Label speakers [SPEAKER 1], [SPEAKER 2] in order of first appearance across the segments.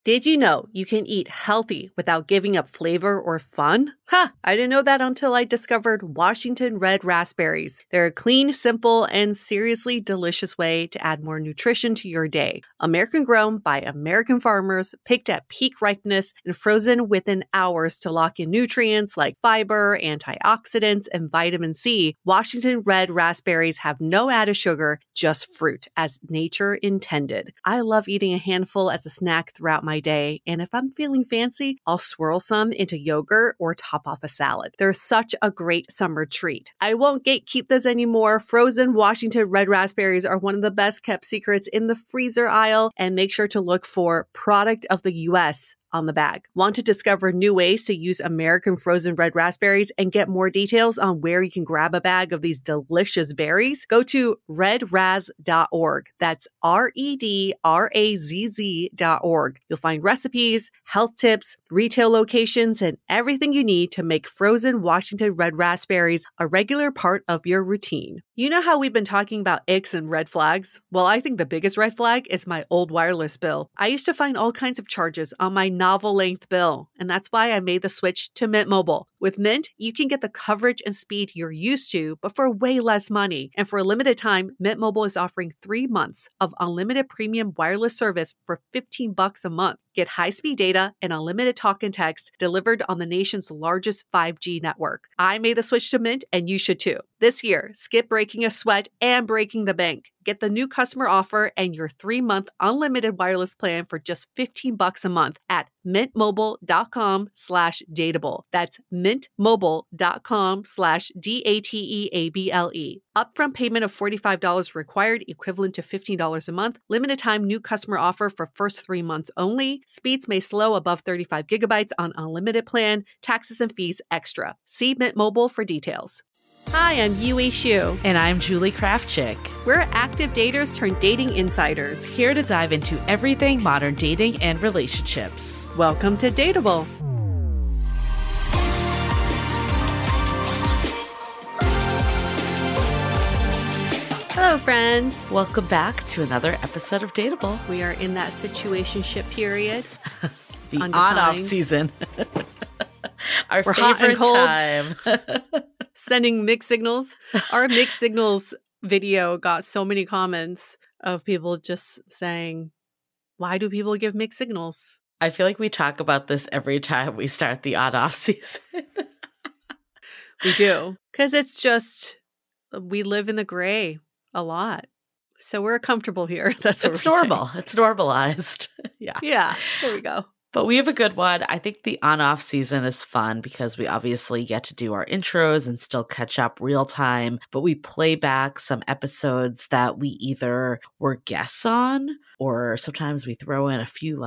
[SPEAKER 1] Did you know you can eat healthy without giving up flavor or fun? I didn't know that until I discovered Washington Red Raspberries. They're a clean, simple, and seriously delicious way to add more nutrition to your day. American grown by American farmers, picked at peak ripeness, and frozen within hours to lock in nutrients like fiber, antioxidants, and vitamin C, Washington Red Raspberries have no added sugar, just fruit, as nature intended. I love eating a handful as a snack throughout my day, and if I'm feeling fancy, I'll swirl some into yogurt or top off a salad. They're such a great summer treat. I won't gatekeep this anymore. Frozen Washington Red Raspberries are one of the best kept secrets in the freezer aisle, and make sure to look for Product of the US on the bag. Want to discover new ways to use American frozen red raspberries and get more details on where you can grab a bag of these delicious berries? Go to redraz.org. That's redrazz.org. You'll find recipes, health tips, retail locations, and everything you need to make frozen Washington red raspberries a regular part of your routine. You know how we've been talking about icks and red flags? Well, I think the biggest red flag is my old wireless bill. I used to find all kinds of charges on my novel-length bill, and that's why I made the switch to Mint Mobile. With Mint, you can get the coverage and speed you're used to, but for way less money. And for a limited time, Mint Mobile is offering 3 months of unlimited premium wireless service for $15 a month. Get high-speed data and unlimited talk and text delivered on the nation's largest 5G network. I made the switch to Mint, and you should too. This year, skip breaking a sweat and breaking the bank. Get the new customer offer and your 3-month unlimited wireless plan for just $15 a month at mintmobile.com/dateable. That's mintmobile.com/dateable. Upfront payment of $45 required, equivalent to $15 a month. Limited time new customer offer for first 3 months only. Speeds may slow above 35 gigabytes on unlimited plan. Taxes and fees extra. See Mint Mobile for details. Hi, I'm Yue Xu.
[SPEAKER 2] And I'm Julie Kraftchick.
[SPEAKER 1] We're active daters turned dating insiders.
[SPEAKER 2] Here to dive into everything modern dating and relationships.
[SPEAKER 1] Welcome to Dateable. Hello, friends.
[SPEAKER 2] Welcome back to another episode of Dateable.
[SPEAKER 1] We are in that situationship period.
[SPEAKER 2] The on-off season. Our
[SPEAKER 1] We're
[SPEAKER 2] favorite
[SPEAKER 1] hot and
[SPEAKER 2] time.
[SPEAKER 1] Sending mixed signals. Our mixed signals video got so many comments of people just saying, why do people give mixed signals?
[SPEAKER 2] I feel like we talk about this every time we start the on-off season.
[SPEAKER 1] We do. Because it's just, we live in the gray a lot. So we're comfortable here. That's what
[SPEAKER 2] It's
[SPEAKER 1] we're
[SPEAKER 2] normal.
[SPEAKER 1] saying.
[SPEAKER 2] It's normalized. Yeah.
[SPEAKER 1] Yeah. There we go.
[SPEAKER 2] But we have a good one. I think the on-off season is fun because we obviously get to do our intros and still catch up real time, but we play back some episodes that we either were guests on, or sometimes we throw in a few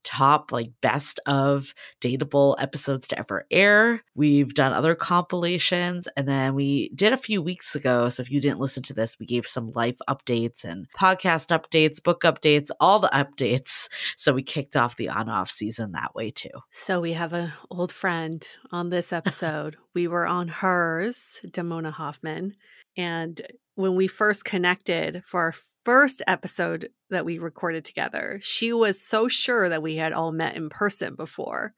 [SPEAKER 2] top best of Dateable episodes to ever air. We've done other compilations, and then we did a few weeks ago. So if you didn't listen to this, we gave some life updates and podcast updates, book updates, all the updates. So we kicked off the on-off season that way too.
[SPEAKER 1] So we have an old friend on this episode. We were on hers, Damona Hoffman. And when we first connected for our first episode that we recorded together, she was so sure that we had all met in person before,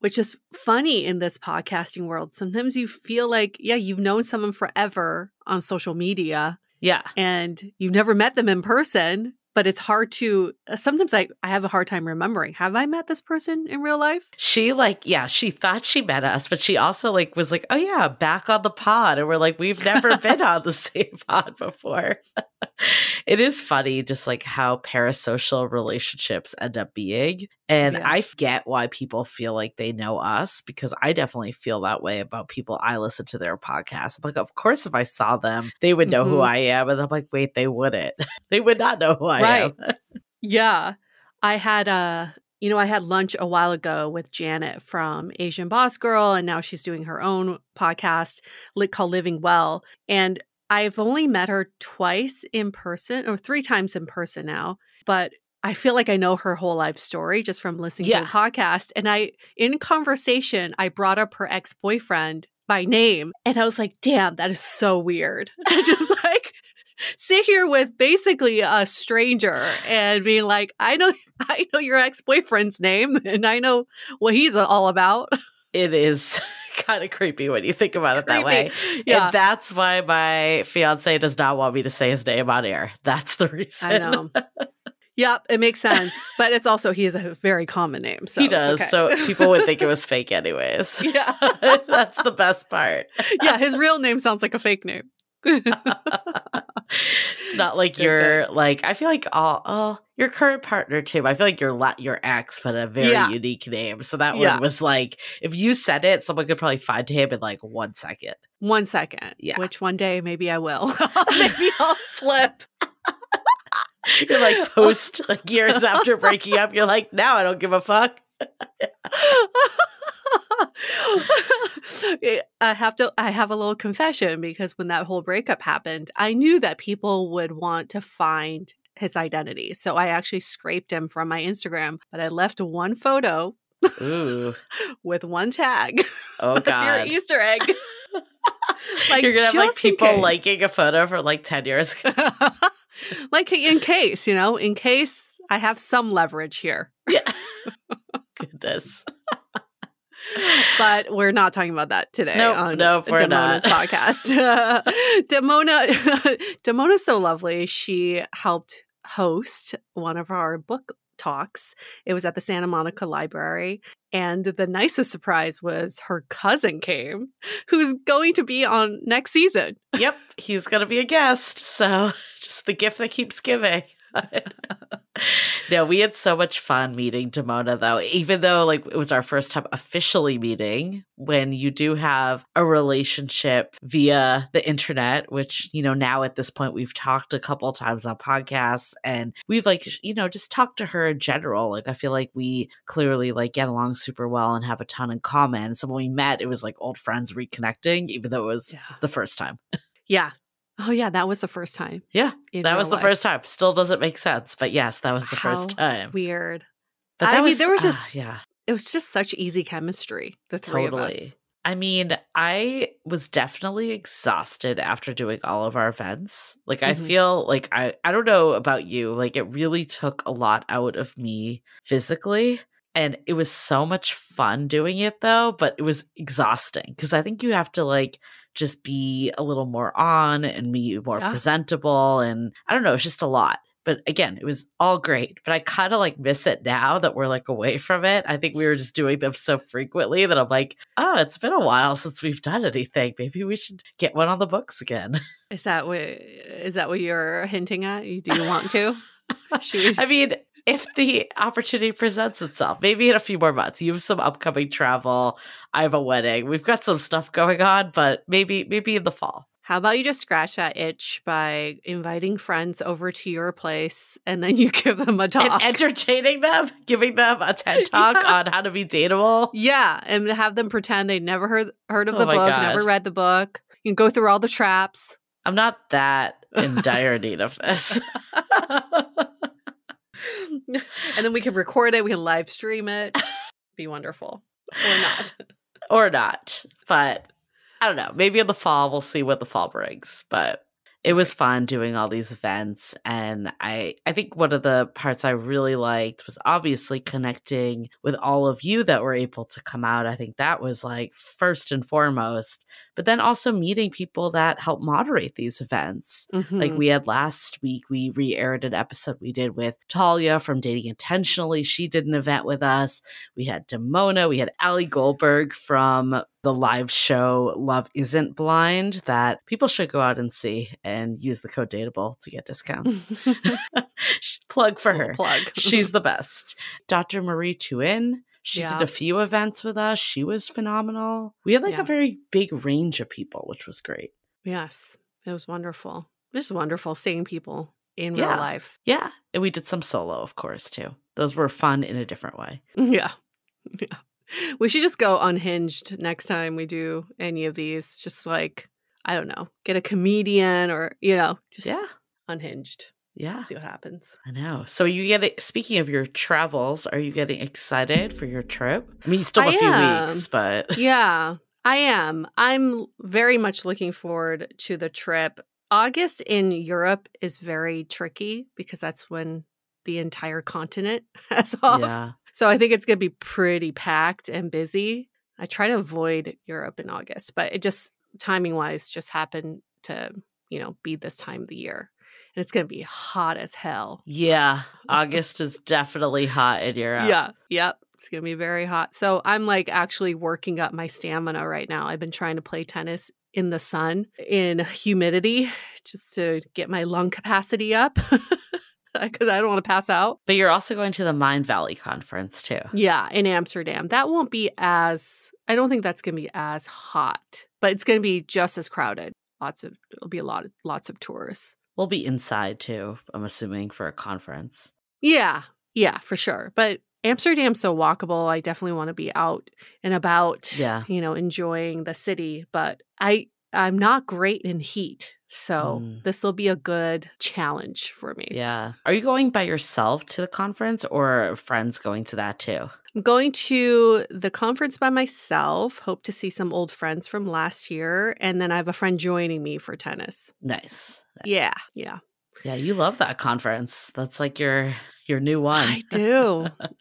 [SPEAKER 1] which is funny in this podcasting world. Sometimes you feel like, you've known someone forever on social media.
[SPEAKER 2] Yeah.
[SPEAKER 1] And you've never met them in person. But it's hard to, sometimes I have a hard time remembering. Have I met this person in real life?
[SPEAKER 2] She she thought she met us, but she also was like, oh yeah, back on the pod. And we're like, we've never been on the same pod before. It is funny just how parasocial relationships end up being. And I get why people feel like they know us, because I definitely feel that way about people I listen to their podcasts. I'm like, of course, if I saw them, they would know who I am. And I'm like, wait, they wouldn't. They would not know who I am.
[SPEAKER 1] Yeah. I had I had lunch a while ago with Janet from Asian Boss Girl, and now she's doing her own podcast called Living Well. And I've only met her twice in person, or 3 times in person now, but I feel like I know her whole life story just from listening to the podcast. And in conversation, I brought up her ex-boyfriend by name, and I was like, damn, that is so weird. Just sit here with basically a stranger and being like, I know your ex-boyfriend's name and I know what he's all about.
[SPEAKER 2] It is kind of creepy when you think about it that way.
[SPEAKER 1] Yeah.
[SPEAKER 2] And that's why my fiance does not want me to say his name on air. That's the reason.
[SPEAKER 1] I know. Yep, it makes sense. But it's also, he is a very common name. So
[SPEAKER 2] he does.
[SPEAKER 1] Okay.
[SPEAKER 2] So people would think it was fake anyways.
[SPEAKER 1] Yeah.
[SPEAKER 2] That's the best part.
[SPEAKER 1] Yeah, his real name sounds like a fake name.
[SPEAKER 2] It's not like like, I feel like your current partner too. I feel like your ex put a very unique name. So that one was like, if you said it, someone could probably find him in like 1 second.
[SPEAKER 1] 1 second.
[SPEAKER 2] Yeah.
[SPEAKER 1] Which one day maybe I will. Maybe I'll slip.
[SPEAKER 2] You're like post like years after breaking up. You're like, now I don't give a fuck.
[SPEAKER 1] I have a little confession because when that whole breakup happened, I knew that people would want to find his identity. So I actually scraped him from my Instagram, but I left one photo with one tag.
[SPEAKER 2] Oh, God.
[SPEAKER 1] That's your Easter egg.
[SPEAKER 2] Like, you're going to have like people liking a photo for like 10 years.
[SPEAKER 1] Like in case I have some leverage here.
[SPEAKER 2] Yeah. Goodness.
[SPEAKER 1] But we're not talking about that today on
[SPEAKER 2] Damona's
[SPEAKER 1] podcast. Damona's so lovely. She helped host one of our book talks. It was at the Santa Monica Library. And the nicest surprise was her cousin came, who's going to be on next season.
[SPEAKER 2] Yep, he's going to be a guest. So just the gift that keeps giving. No, we had so much fun meeting Damona, though, even though like it was our first time officially meeting. When you do have a relationship via the internet, which, now at this point we've talked a couple times on podcasts and we've like, just talked to her in general. Like, I feel like we clearly like get along super well and have a ton in common. So when we met, it was like old friends reconnecting, even though it was the first time.
[SPEAKER 1] Yeah. Oh, yeah, that was the first time.
[SPEAKER 2] Yeah, that was the first time. Still doesn't make sense, but yes, that was the first time.
[SPEAKER 1] Weird.
[SPEAKER 2] But there was just,
[SPEAKER 1] it was just such easy chemistry, the three of us.
[SPEAKER 2] I mean, I was definitely exhausted after doing all of our events. Like, I feel like, I don't know about you, like, it really took a lot out of me physically. And it was so much fun doing it, though, but it was exhausting because I think you have to, like, just be a little more on and be more presentable. And I don't know, it's just a lot. But again, it was all great. But I kind of like miss it now that we're like away from it. I think we were just doing them so frequently that I'm like, oh, it's been a while since we've done anything. Maybe we should get one on the books again.
[SPEAKER 1] Is that what you're hinting at? Do you want to?
[SPEAKER 2] I mean, if the opportunity presents itself, maybe in a few more months. You have some upcoming travel. I have a wedding. We've got some stuff going on, but maybe in the fall.
[SPEAKER 1] How about you just scratch that itch by inviting friends over to your place and then you give them a talk.
[SPEAKER 2] And entertaining them, giving them a TED talk on how to be dateable.
[SPEAKER 1] Yeah, and have them pretend they never heard of the book, never read the book. You can go through all the traps.
[SPEAKER 2] I'm not that in dire need of this.
[SPEAKER 1] And then we can record it. We can live stream it. Be wonderful. Or not.
[SPEAKER 2] Or not. But I don't know. Maybe in the fall, we'll see what the fall brings. But it was fun doing all these events. And I think one of the parts I really liked was obviously connecting with all of you that were able to come out. I think that was like first and foremost. But then also meeting people that help moderate these events. Mm-hmm. Like we had last week, we re-aired an episode we did with Talia from Dating Intentionally. She did an event with us. We had Damona. We had Allie Goldberg from the live show Love Isn't Blind that people should go out and see and use the code Dateable to get discounts. Plug for her.
[SPEAKER 1] Plug.
[SPEAKER 2] She's the best. Dr. Marie Tuin. She did a few events with us. She was phenomenal. We had like a very big range of people, which was great.
[SPEAKER 1] Yes, it was wonderful. Just wonderful seeing people in real life.
[SPEAKER 2] Yeah. And we did some solo, of course, too. Those were fun in a different way.
[SPEAKER 1] Yeah. Yeah. We should just go unhinged next time we do any of these. Just like, I don't know, get a comedian or, just unhinged.
[SPEAKER 2] Yeah.
[SPEAKER 1] See what happens.
[SPEAKER 2] I know. So speaking of your travels, are you getting excited for your trip? I mean, you still have a few weeks, but.
[SPEAKER 1] Yeah, I am. I'm very much looking forward to the trip. August in Europe is very tricky because that's when the entire continent has off.
[SPEAKER 2] Yeah.
[SPEAKER 1] So I think it's going to be pretty packed and busy. I try to avoid Europe in August, but it just timing wise just happened to, be this time of the year. And it's going to be hot as hell.
[SPEAKER 2] Yeah. August is definitely hot in Europe.
[SPEAKER 1] Yeah. Yep. It's going to be very hot. So I'm like actually working up my stamina right now. I've been trying to play tennis in the sun, in humidity, just to get my lung capacity up because I don't want to pass out.
[SPEAKER 2] But you're also going to the Mind Valley conference too.
[SPEAKER 1] Yeah, in Amsterdam. That won't be I don't think that's going to be as hot, but it's going to be just as crowded. It'll be lots of tourists.
[SPEAKER 2] We'll be inside too, I'm assuming, for a conference.
[SPEAKER 1] Yeah, for sure. But Amsterdam's so walkable. I definitely want to be out and about, enjoying the city. But I'm not great in heat. So this will be a good challenge for me.
[SPEAKER 2] Yeah. Are you going by yourself to the conference or friends going to that too?
[SPEAKER 1] I'm going to the conference by myself. Hope to see some old friends from last year. And then I have a friend joining me for tennis.
[SPEAKER 2] Nice.
[SPEAKER 1] Yeah.
[SPEAKER 2] Yeah, you love that conference. That's like your new one.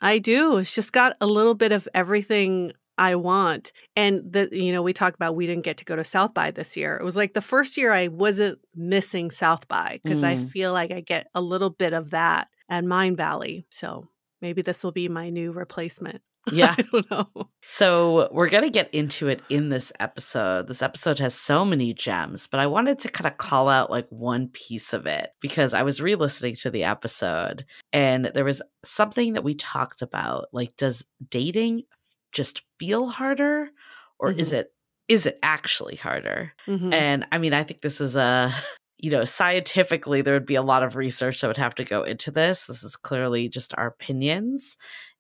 [SPEAKER 1] I do. It's just got a little bit of everything I want. And we talk about we didn't get to go to South by this year. It was like the first year I wasn't missing South by because I feel like I get a little bit of that at Mind Valley. So maybe this will be my new replacement.
[SPEAKER 2] Yeah.
[SPEAKER 1] I don't know.
[SPEAKER 2] So we're going to get into it in this episode. This episode has so many gems, but I wanted to kind of call out like one piece of it because I was re-listening to the episode and there was something that we talked about. Like, does dating just feel harder or is it actually harder? And I mean, I think this is scientifically, there would be a lot of research that would have to go into this. This is clearly just our opinions.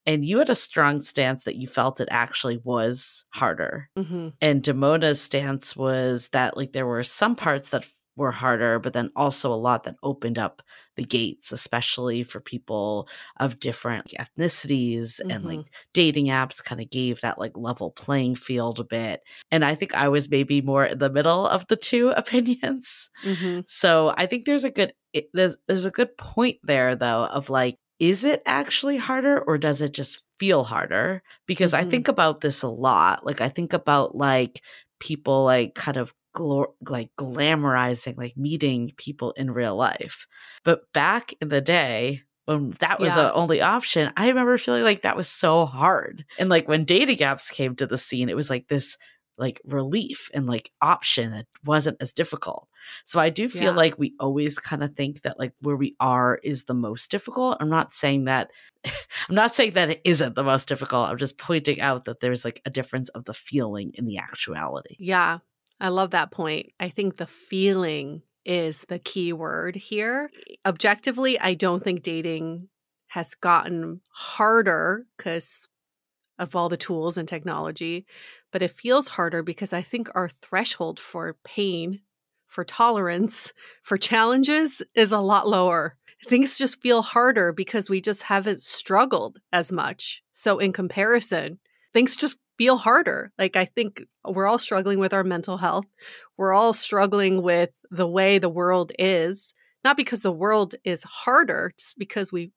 [SPEAKER 2] And you had a strong stance that you felt it actually was harder. And Damona's stance was that like there were some parts that were harder, but then also a lot that opened up the gates, especially for people of different ethnicities and like dating apps kind of gave that like level playing field a bit. And I think I was maybe more in the middle of the two opinions. So I think there's a good point there though of like, is it actually harder or does it just feel harder? Because I think about this a lot. Like I think about like people like kind of glamorizing like meeting people in real life. But back in the day when that was the only option, I remember feeling like that was so hard. And like when dating apps came to the scene, it was like this like relief and like option that wasn't as difficult. So I do feel like we always kind of think that like where we are is the most difficult. I'm not saying that it isn't the most difficult. I'm just pointing out that there's like a difference of the feeling in the actuality.
[SPEAKER 1] Yeah. I love that point. I think the feeling is the key word here. Objectively, I don't think dating has gotten harder because of all the tools and technology, but it feels harder because I think our threshold for pain, for tolerance, for challenges is a lot lower. Things just feel harder because we just haven't struggled as much. So in comparison, things just feel harder. Like I think we're all struggling with our mental health. We're all struggling with the way the world is, not because the world is harder, just because we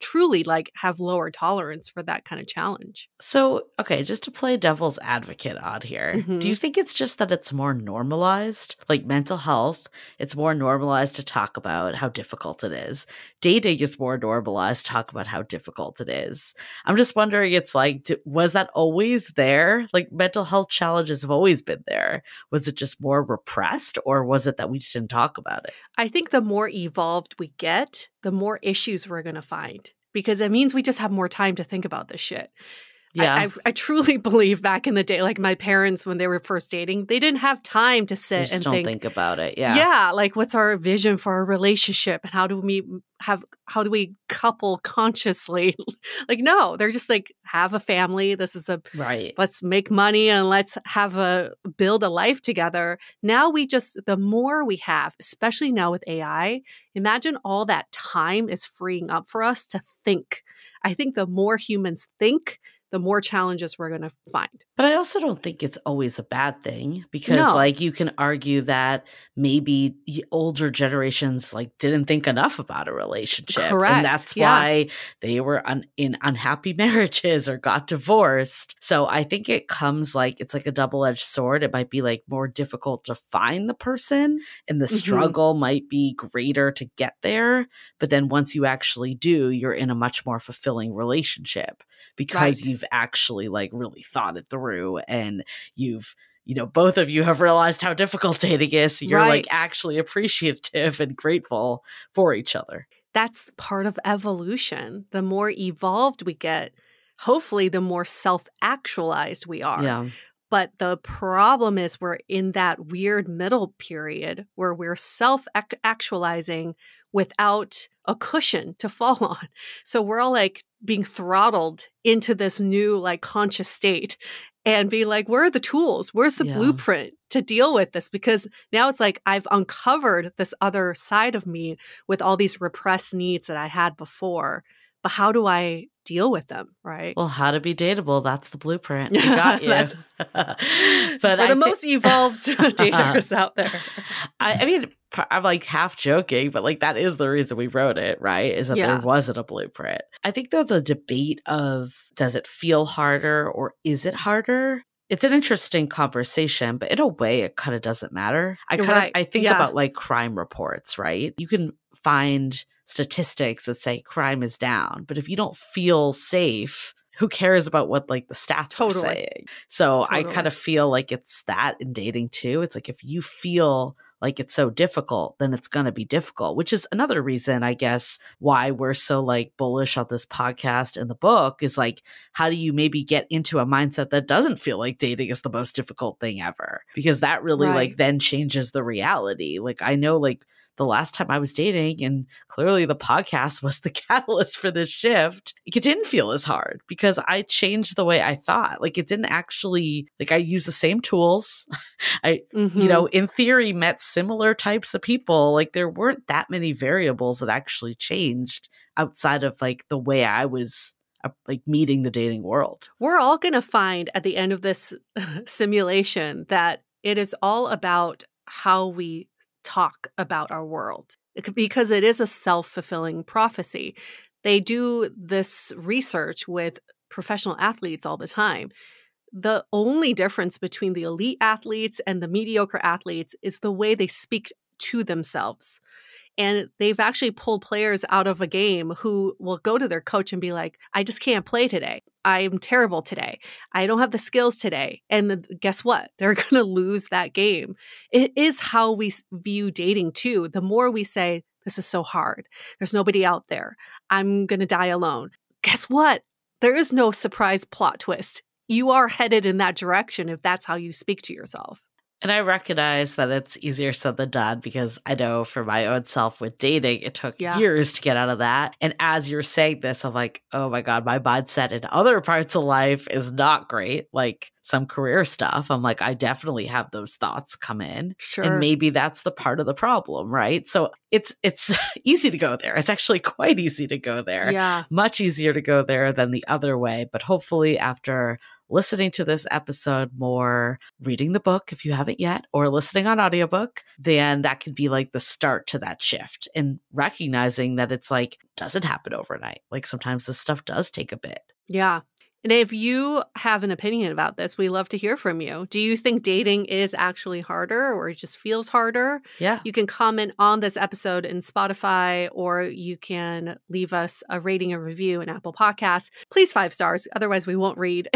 [SPEAKER 1] truly like have lower tolerance for that kind of challenge.
[SPEAKER 2] So, okay, just to play devil's advocate on here, do you think it's just that it's more normalized? Like mental health, it's more normalized to talk about how difficult it is. Dating is more normalized to talk about how difficult it is. I'm just wondering, it's like, was that always there? Like mental health challenges have always been there. Was it just more repressed or was it that we just didn't talk about it?
[SPEAKER 1] I think the more evolved we get, the more issues we're going to find. Because it means we just have more time to think about this shit.
[SPEAKER 2] Yeah.
[SPEAKER 1] I truly believe back in the day, like my parents, when they were first dating, they didn't have time to sit and
[SPEAKER 2] think about it. Yeah.
[SPEAKER 1] Yeah. Like what's our vision for our relationship? And how do we couple consciously? Like, no, they're just like, have a family.
[SPEAKER 2] Right.
[SPEAKER 1] Let's make money and let's build a life together. Now the more we have, especially now with AI, imagine all that time is freeing up for us to think. I think the more humans think, the more challenges we're going to find.
[SPEAKER 2] But I also don't think it's always a bad thing because
[SPEAKER 1] No.
[SPEAKER 2] like you can argue that maybe older generations like didn't think enough about a relationship.
[SPEAKER 1] Correct.
[SPEAKER 2] And that's
[SPEAKER 1] Yeah.
[SPEAKER 2] why they were in unhappy marriages or got divorced. So I think it comes like it's like a double-edged sword. It might be like more difficult to find the person and the struggle might be greater to get there. But then once you actually do, you're in a much more fulfilling relationship because you've actually like really thought it through and you've, you know, both of you have realized how difficult dating is. So you're like actually appreciative and grateful for each other.
[SPEAKER 1] That's part of evolution. The more evolved we get, hopefully the more self-actualized we are.
[SPEAKER 2] Yeah.
[SPEAKER 1] But the problem is we're in that weird middle period where we're self-actualizing without a cushion to fall on. So we're all like being throttled into this new like conscious state and being like, where are the tools? Where's the blueprint to deal with this? Because now it's like I've uncovered this other side of me with all these repressed needs that I had before. But how do I deal with them, right?
[SPEAKER 2] Well, how to be dateable, that's the blueprint. We got you.
[SPEAKER 1] But for the most evolved daters out there.
[SPEAKER 2] I mean, I'm like half joking, but like that is the reason we wrote it, right? Is that there wasn't a blueprint. I think though the debate of does it feel harder or is it harder? It's an interesting conversation, but in a way it kind of doesn't matter. I think about like crime reports, right? You can find statistics that say crime is down, but if you don't feel safe, who cares about what like the stats are saying? So I kind of feel like it's that in dating too. It's like if you feel like it's so difficult, then it's going to be difficult, which is another reason, I guess, why we're so like bullish on this podcast and the book is like, how do you maybe get into a mindset that doesn't feel like dating is the most difficult thing ever? Because that really like then changes the reality. Like I know like the last time I was dating, and clearly the podcast was the catalyst for this shift, it didn't feel as hard because I changed the way I thought. Like it didn't actually, like I used the same tools. I, you know, in theory met similar types of people. Like there weren't that many variables that actually changed outside of like the way I was like meeting the dating world.
[SPEAKER 1] We're all going to find at the end of this simulation that it is all about how we talk about our world because it is a self-fulfilling prophecy. They do this research with professional athletes all the time. The only difference between the elite athletes and the mediocre athletes is the way they speak to themselves. And they've actually pulled players out of a game who will go to their coach and be like, I just can't play today. I'm terrible today. I don't have the skills today. And guess what? They're going to lose that game. It is how we view dating too. The more we say, this is so hard. There's nobody out there. I'm going to die alone. Guess what? There is no surprise plot twist. You are headed in that direction if that's how you speak to yourself.
[SPEAKER 2] And I recognize that it's easier said than done because I know for my own self with dating, it took years to get out of that. And as you're saying this, I'm like, oh my God, my mindset in other parts of life is not great. Like some career stuff. I'm like, I definitely have those thoughts come in.
[SPEAKER 1] Sure.
[SPEAKER 2] And maybe that's the part of the problem, right? So it's easy to go there. It's actually quite easy to go there.
[SPEAKER 1] Yeah.
[SPEAKER 2] Much easier to go there than the other way. But hopefully after listening to this episode more, reading the book if you haven't yet, or listening on audiobook, then that could be like the start to that shift and recognizing that it's like, doesn't happen overnight. Like sometimes this stuff does take a bit.
[SPEAKER 1] Yeah. And if you have an opinion about this, we love to hear from you. Do you think dating is actually harder or it just feels harder?
[SPEAKER 2] Yeah.
[SPEAKER 1] You can comment on this episode in Spotify, or you can leave us a rating and review in Apple Podcasts. Please 5 stars. Otherwise, we won't read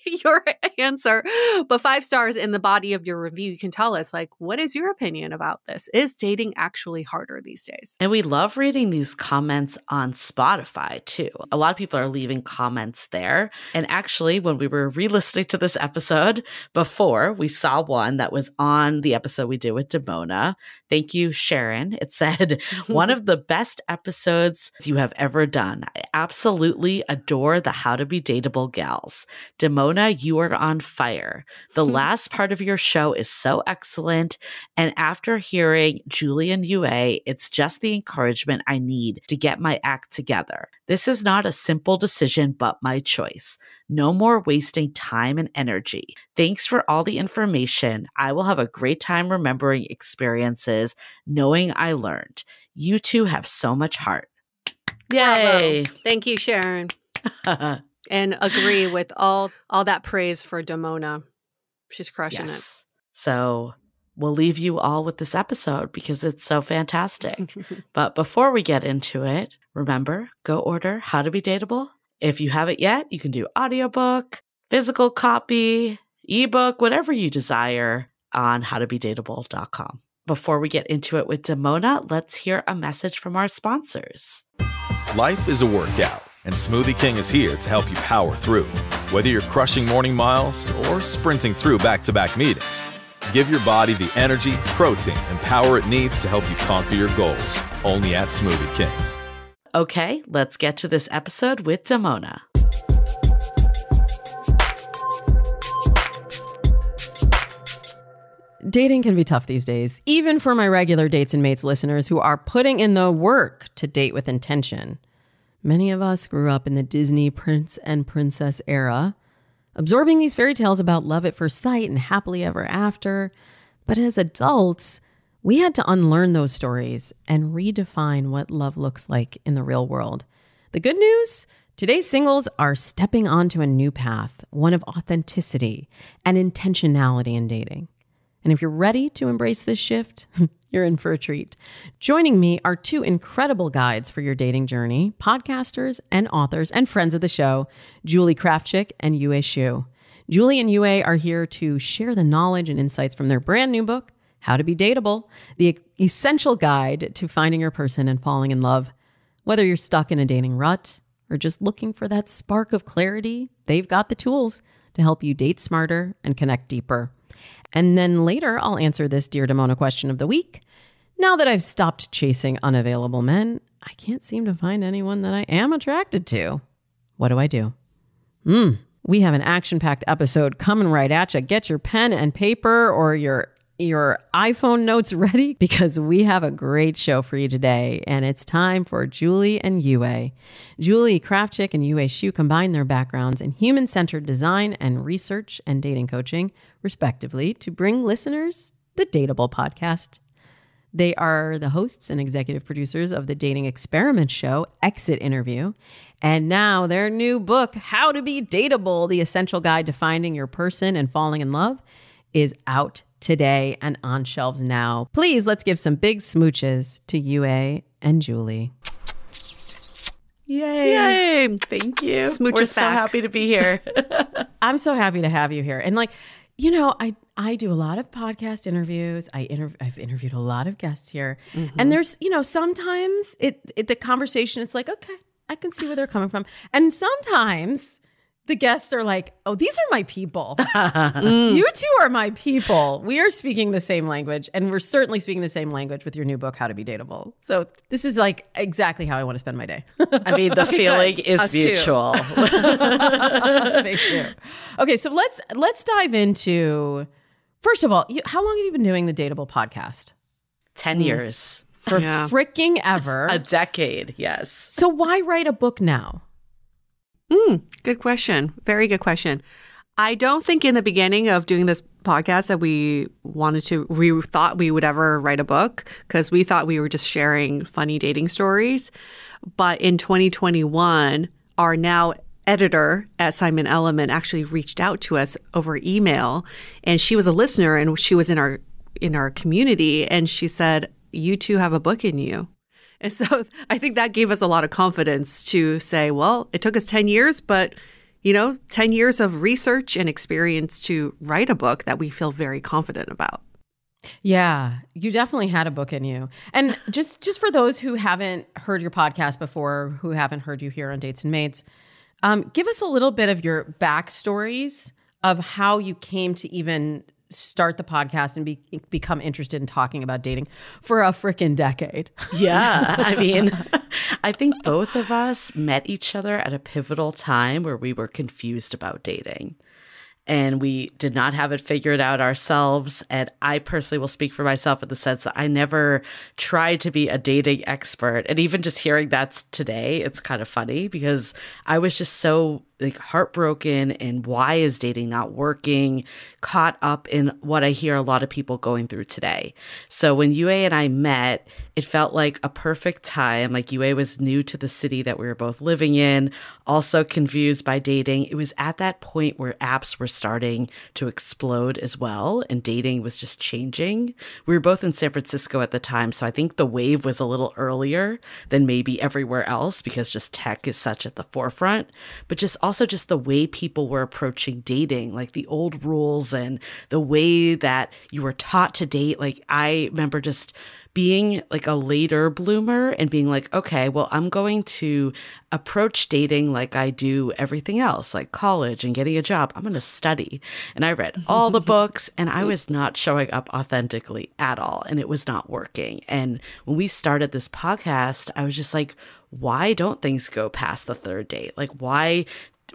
[SPEAKER 1] your answer. But 5 stars in the body of your review. You can tell us, like, what is your opinion about this? Is dating actually harder these days?
[SPEAKER 2] And we love reading these comments on Spotify, too. A lot of people are leaving comments there. And actually, when we were re-listening to this episode before, we saw one that was on the episode we did with Damona. Thank you, Sharon. It said, one of the best episodes you have ever done. I absolutely adore the How to Be Dateable gals. Damona Damona, you are on fire. The last part of your show is so excellent. And after hearing Julie and Yue, it's just the encouragement I need to get my act together. This is not a simple decision, but my choice. No more wasting time and energy. Thanks for all the information. I will have a great time remembering experiences, knowing I learned. You two have so much heart. Yay!
[SPEAKER 1] Bravo. Thank you, Sharon. And agree with all that praise for Damona. She's crushing it.
[SPEAKER 2] So we'll leave you all with this episode because it's so fantastic. But before we get into it, remember, go order How to Be Dateable. If you haven't yet, you can do audiobook, physical copy, ebook, whatever you desire on howtobedateable.com. Before we get into it with Damona, let's hear a message from our sponsors.
[SPEAKER 3] Life is a workout, and Smoothie King is here to help you power through. Whether you're crushing morning miles or sprinting through back-to-back meetings, give your body the energy, protein, and power it needs to help you conquer your goals. Only at Smoothie King.
[SPEAKER 2] Okay, let's get to this episode with Damona.
[SPEAKER 4] Dating can be tough these days, even for my regular Dates and Mates listeners who are putting in the work to date with intention. Many of us grew up in the Disney prince and princess era, absorbing these fairy tales about love at first sight and happily ever after. But as adults, we had to unlearn those stories and redefine what love looks like in the real world. The good news? Today's singles are stepping onto a new path, one of authenticity and intentionality in dating. And if you're ready to embrace this shift, you're in for a treat. Joining me are two incredible guides for your dating journey, podcasters and authors and friends of the show, Julie Krafchick and Yue Xu. Julie and Yue are here to share the knowledge and insights from their brand new book, How to Be Dateable, the essential guide to finding your person and falling in love. Whether you're stuck in a dating rut or just looking for that spark of clarity, they've got the tools to help you date smarter and connect deeper. And then later, I'll answer this Dear Damona question of the week. Now that I've stopped chasing unavailable men, I can't seem to find anyone that I am attracted to. What do I do? We have an action-packed episode coming right at you. Get your pen and paper or your iPhone notes ready because we have a great show for you today. And it's time for Julie and Yue. Julie Krafchick and Yue Xu combine their backgrounds in human-centered design and research and dating coaching, respectively, to bring listeners the Dateable podcast. They are the hosts and executive producers of the dating experiment show, Exit Interview. And now their new book, How to Be Dateable, the essential guide to finding your person and falling in love, is out today and on shelves now. Please, let's give some big smooches to Yue and Julie.
[SPEAKER 2] Yay. Thank you.
[SPEAKER 1] Smooches
[SPEAKER 2] We're so happy to be here.
[SPEAKER 4] I'm so happy to have you here. And I do a lot of podcast interviews. I've interviewed a lot of guests here. Mm-hmm. And there's, sometimes the conversation, it's like, okay, I can see where they're coming from. And sometimes the guests are like, oh, these are my people. You two are my people. We are speaking the same language, and we're certainly speaking the same language with your new book, How to Be Dateable. So this is like exactly how I want to spend my day.
[SPEAKER 2] I mean, the feeling is
[SPEAKER 1] Us
[SPEAKER 2] mutual.
[SPEAKER 4] Thank you. Okay, so let's dive into, first of all, how long have you been doing the Dateable podcast?
[SPEAKER 2] 10 years.
[SPEAKER 4] For freaking ever.
[SPEAKER 2] A decade, yes.
[SPEAKER 4] So why write a book now?
[SPEAKER 1] Good question. Very good question. I don't think in the beginning of doing this podcast that we thought we would ever write a book because we thought we were just sharing funny dating stories. But in 2021, our now editor at Simon Element actually reached out to us over email, and she was a listener and she was in our community, and she said, "You two have a book in you." And so I think that gave us a lot of confidence to say, well, it took us 10 years, but, 10 years of research and experience to write a book that we feel very confident about.
[SPEAKER 4] Yeah, you definitely had a book in you. And just for those who haven't heard your podcast before, who haven't heard you here on Dates and Mates, give us a little bit of your backstories of how you came to even start the podcast and become interested in talking about dating for a freaking decade.
[SPEAKER 2] Yeah. I mean, I think both of us met each other at a pivotal time where we were confused about dating. And we did not have it figured out ourselves. And I personally will speak for myself in the sense that I never tried to be a dating expert. And even just hearing that today, it's kind of funny because I was just so heartbroken and why is dating not working, caught up in what I hear a lot of people going through today. So when Yue and I met, it felt like a perfect time. Yue was new to the city that we were both living in, also confused by dating. It was at that point where apps were starting to explode as well, and dating was just changing. We were both in San Francisco at the time, so I think the wave was a little earlier than maybe everywhere else because just tech is such at the forefront, but just also just the way people were approaching dating, the old rules and the way that you were taught to date. I remember just being a later bloomer and being okay, well, I'm going to approach dating like I do everything else, like college and getting a job. I'm going to study. And I read all the books and I was not showing up authentically at all. And it was not working. And when we started this podcast, I was just why don't things go past the third date? Why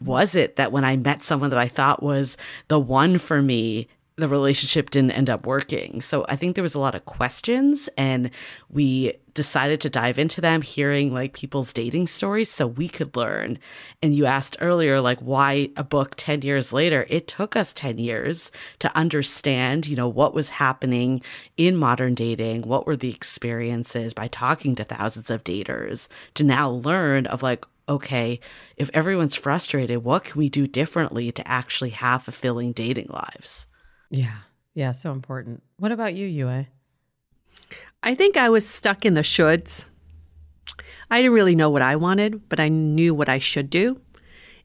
[SPEAKER 2] was it that when I met someone that I thought was the one for me, the relationship didn't end up working? So I think there was a lot of questions and we decided to dive into them, hearing people's dating stories so we could learn. And you asked earlier, why a book 10 years later? It took us 10 years to understand, what was happening in modern dating, what were the experiences by talking to thousands of daters to now learn of okay, if everyone's frustrated, what can we do differently to actually have fulfilling dating lives?
[SPEAKER 4] Yeah. Yeah. So important. What about you, Yue?
[SPEAKER 1] I think I was stuck in the shoulds. I didn't really know what I wanted, but I knew what I should do.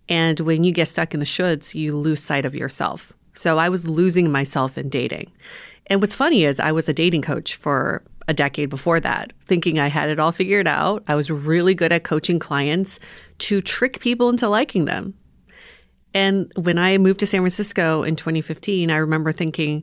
[SPEAKER 1] And when you get stuck in the shoulds, you lose sight of yourself. So I was losing myself in dating. And what's funny is I was a dating coach for a decade before that, thinking I had it all figured out. I was really good at coaching clients to trick people into liking them. And when I moved to San Francisco in 2015, I remember thinking,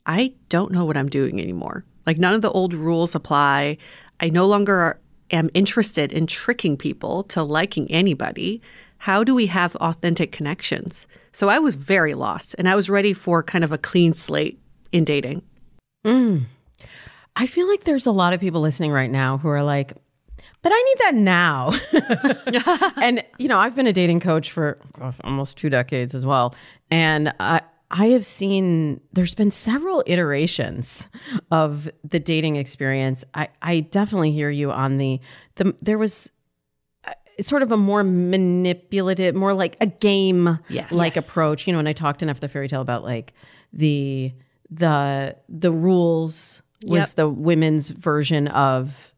[SPEAKER 1] I don't know what I'm doing anymore. None of the old rules apply. I no longer am interested in tricking people to liking anybody. How do we have authentic connections? So I was very lost and I was ready for kind of a clean slate in dating.
[SPEAKER 4] I feel like there's a lot of people listening right now who are but I need that now. And, I've been a dating coach for almost 2 decades as well. And I have seen there's been several iterations of the dating experience. I definitely hear you on there was sort of a more manipulative, more like a game approach, and I talked in F The Fairytale about the rules was the women's version of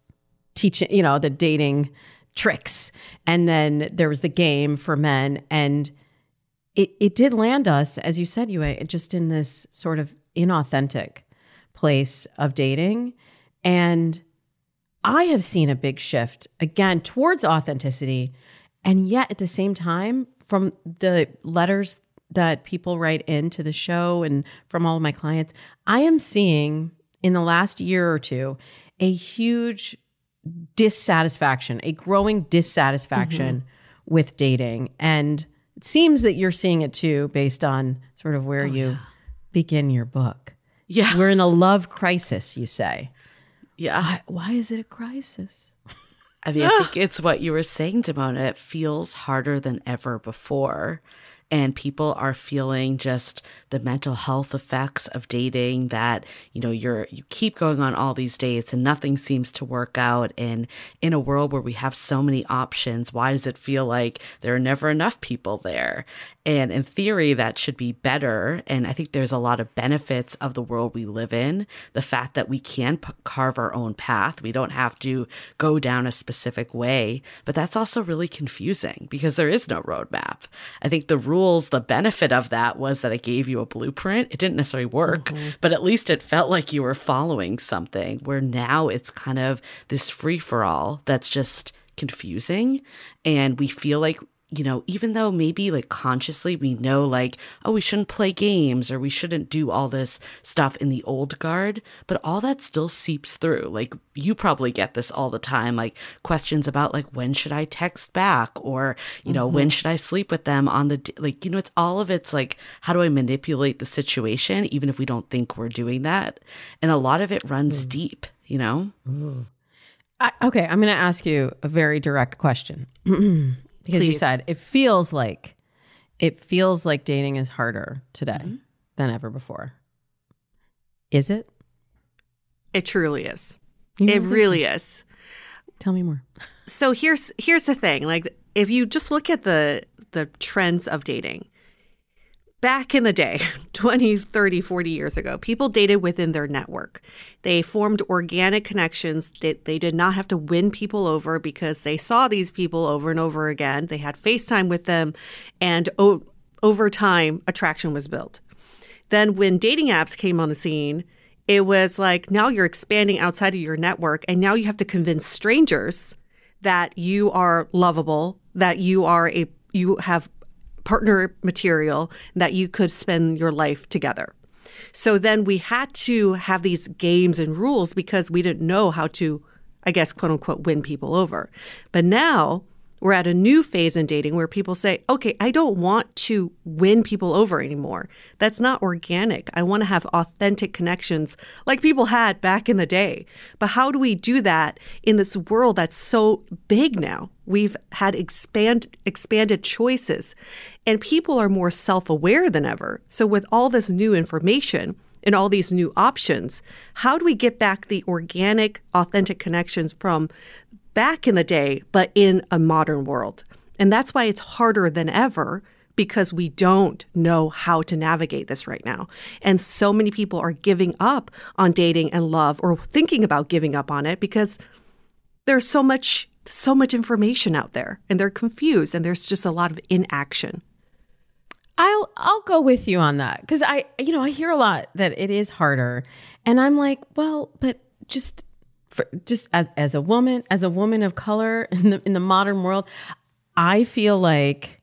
[SPEAKER 4] teaching, the dating tricks. And then there was the game for men. And it did land us, as you said, Yue, just in this sort of inauthentic place of dating. And I have seen a big shift, again, towards authenticity. And yet at the same time, from the letters that people write into the show and from all of my clients, I am seeing in the last year or two a huge dissatisfaction, a growing dissatisfaction with dating. And it seems that you're seeing it too, based on sort of where you begin your book.
[SPEAKER 2] Yeah.
[SPEAKER 4] We're in a love crisis, you say.
[SPEAKER 2] Yeah.
[SPEAKER 4] Why is it a crisis?
[SPEAKER 2] I mean, I think it's what you were saying, Damona. It feels harder than ever before. And people are feeling just the mental health effects of dating, that, you keep going on all these dates and nothing seems to work out. And in a world where we have so many options, why does it feel like there are never enough people there? And in theory, that should be better. And I think there's a lot of benefits of the world we live in. The fact that we can carve our own path. We don't have to go down a specific way. But that's also really confusing because there is no roadmap. I think the rules, the benefit of that was that it gave you a blueprint. It didn't necessarily work, but at least it felt like you were following something, where now it's kind of this free-for-all that's just confusing. And we feel like even though maybe like consciously we know like, oh, we shouldn't play games or we shouldn't do all this stuff in the old guard, but all that still seeps through. Like you probably get this all the time, like questions about like, when should I text back? Or, when should I sleep with them on it's all of it's like, how do I manipulate the situation, even if we don't think we're doing that? And a lot of it runs deep,
[SPEAKER 4] Okay, I'm going to ask you a very direct question. Because you said it feels like dating is harder today than ever before. Is it?
[SPEAKER 1] It truly is. It really is.
[SPEAKER 4] Tell me more.
[SPEAKER 1] So here's the thing. Like if you just look at the trends of dating, back in the day, 20, 30, 40 years ago, people dated within their network. They formed organic connections. They did not have to win people over because they saw these people over and over again. They had FaceTime with them, and over time, attraction was built. Then when dating apps came on the scene, it was like now you're expanding outside of your network, and now you have to convince strangers that you are lovable, that you have partner material, that you could spend your life together. So then we had to have these games and rules because we didn't know how to, I guess, quote unquote, win people over. But now we're at a new phase in dating where people say, okay, I don't want to win people over anymore. That's not organic. I want to have authentic connections like people had back in the day. But how do we do that in this world that's so big now? We've had expanded choices, and people are more self-aware than ever. So with all this new information and all these new options, how do we get back the organic, authentic connections from back in the day, but in a modern world? And that's why it's harder than ever, because we don't know how to navigate this right now. And so many people are giving up on dating and love, or thinking about giving up on it, because there's so much information out there, and they're confused, and there's just a lot of inaction.
[SPEAKER 4] I'll go with you on that, because I hear a lot that it is harder, and I'm like, well, but just as a woman of color in the modern world, I feel like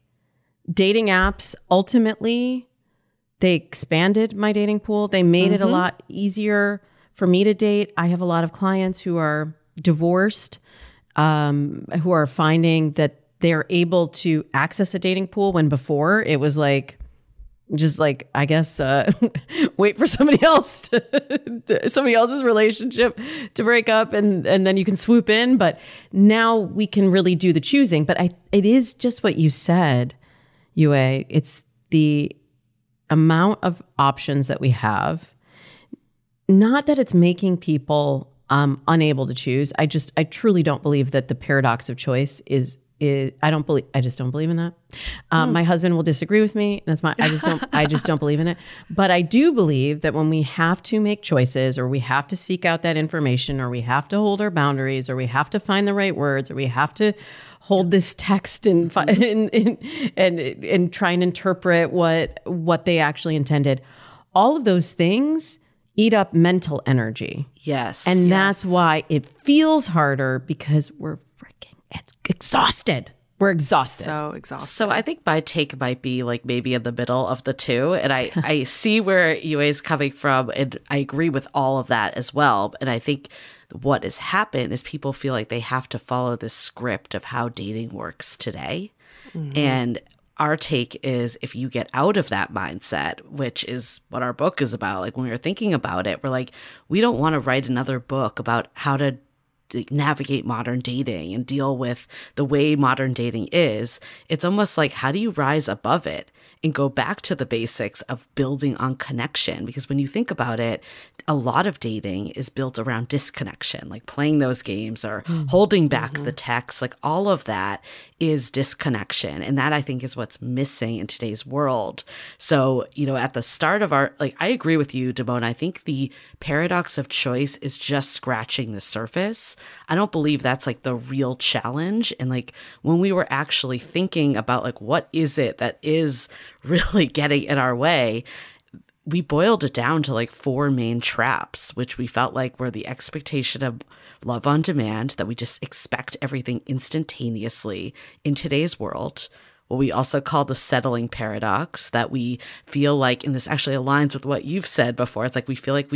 [SPEAKER 4] dating apps ultimately, they expanded my dating pool. They made it a lot easier for me to date. I have a lot of clients who are divorced, who are finding that they're able to access a dating pool when before it was like, just like, I guess, wait for somebody else somebody else's relationship to break up, and then you can swoop in. But now we can really do the choosing. But it is just what you said, Yue. It's the amount of options that we have. Not that it's making people unable to choose. I truly don't believe that the paradox of choice is I just don't believe in that. My husband will disagree with me. I just don't believe in it. But I do believe that when we have to make choices, or we have to seek out that information, or we have to hold our boundaries, or we have to find the right words, or we have to hold this text and try and interpret what they actually intended, all of those things eat up mental energy.
[SPEAKER 2] Yes.
[SPEAKER 4] And that's why it feels harder, because we're freaking exhausted. We're exhausted.
[SPEAKER 1] So exhausted.
[SPEAKER 2] So I think my take might be like maybe in the middle of the two. And I see where Yue is coming from, and I agree with all of that as well. And I think what has happened is people feel like they have to follow this script of how dating works today. And our take is, if you get out of that mindset, which is what our book is about, like when we were thinking about it, we're like, we don't want to write another book about how to navigate modern dating and deal with the way modern dating is. It's almost like, how do you rise above it and go back to the basics of building on connection? Because when you think about it, a lot of dating is built around disconnection, like playing those games or holding back the text, like all of that is disconnection. And that, I think, is what's missing in today's world. So, at the start of I agree with you, Damona. I think the paradox of choice is just scratching the surface. I don't believe that's like the real challenge. And like when we were actually thinking about like, what is it that is really getting in our way, we boiled it down to like 4 main traps, which we felt like were the expectation of love on demand, that we just expect everything instantaneously in today's world. what we also call the settling paradox, that we feel like, and this actually aligns with what you've said before, it's like we feel like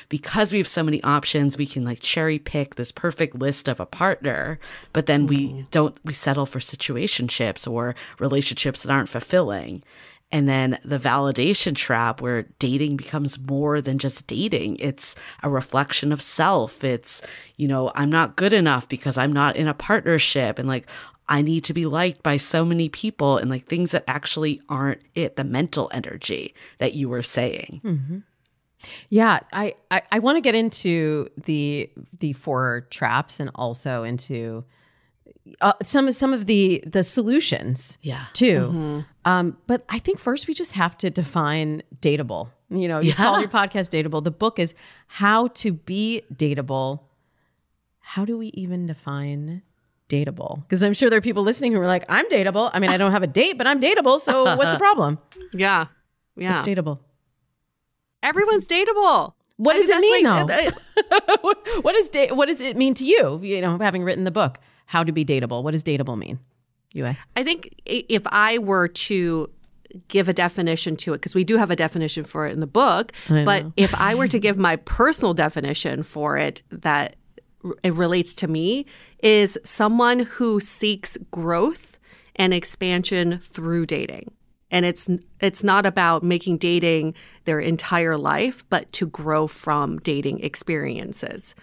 [SPEAKER 2] because we have so many options, we can like cherry pick this perfect list of a partner, but then we settle for situationships or relationships that aren't fulfilling. And then the validation trap, where dating becomes more than just dating. It's a reflection of self. It's, I'm not good enough because I'm not in a partnership. And like, I need to be liked by so many people, and like things that actually aren't it, the mental energy that you were saying.
[SPEAKER 4] Mm-hmm. Yeah, I want to get into the 4 traps and also into some of the solutions, too. But I think first we just have to define dateable. You call your podcast Dateable. The book is How to Be Dateable. How do we even define dateable? Because I'm sure there are people listening who are like, I'm dateable. I mean, I don't have a date, but I'm dateable. So what's the problem?
[SPEAKER 1] Yeah.
[SPEAKER 4] It's dateable.
[SPEAKER 1] Everyone's dateable.
[SPEAKER 4] What does it mean, though? What does it mean to you? Having written the book, How to Be Dateable. What does dateable mean? Yue?
[SPEAKER 1] I think if I were to give a definition to it, because we do have a definition for it in the book, but if I were to give my personal definition for it that it relates to me, is someone who seeks growth and expansion through dating. And it's not about making dating their entire life, but to grow from dating experiences.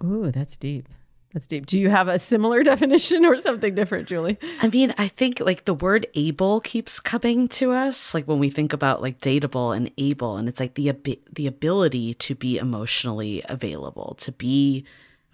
[SPEAKER 4] Ooh, that's deep. That's deep. Do you have a similar definition or something different, Julie?
[SPEAKER 2] I mean, I think like the word able keeps coming to us, like when we think about like dateable and able, and it's like the ability to be emotionally available, to be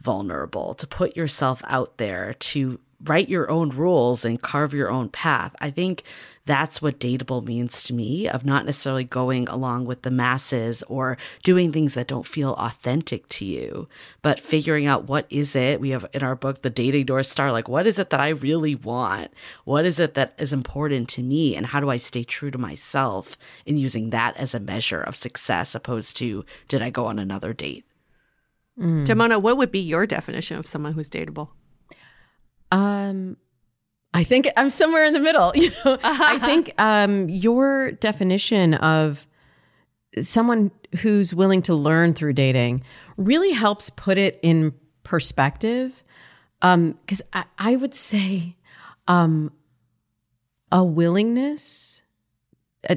[SPEAKER 2] vulnerable, to put yourself out there, to write your own rules and carve your own path. I think that's what dateable means to me, of not necessarily going along with the masses or doing things that don't feel authentic to you, but figuring out what is it. We have in our book, The Dating North Star, like what is it that I really want? What is it that is important to me? And how do I stay true to myself in using that as a measure of success, opposed to, did I go on another date?
[SPEAKER 1] Damona, what would be your definition of someone who's dateable?
[SPEAKER 4] I think I'm somewhere in the middle. I think your definition of someone who's willing to learn through dating really helps put it in perspective. Because I would say a willingness,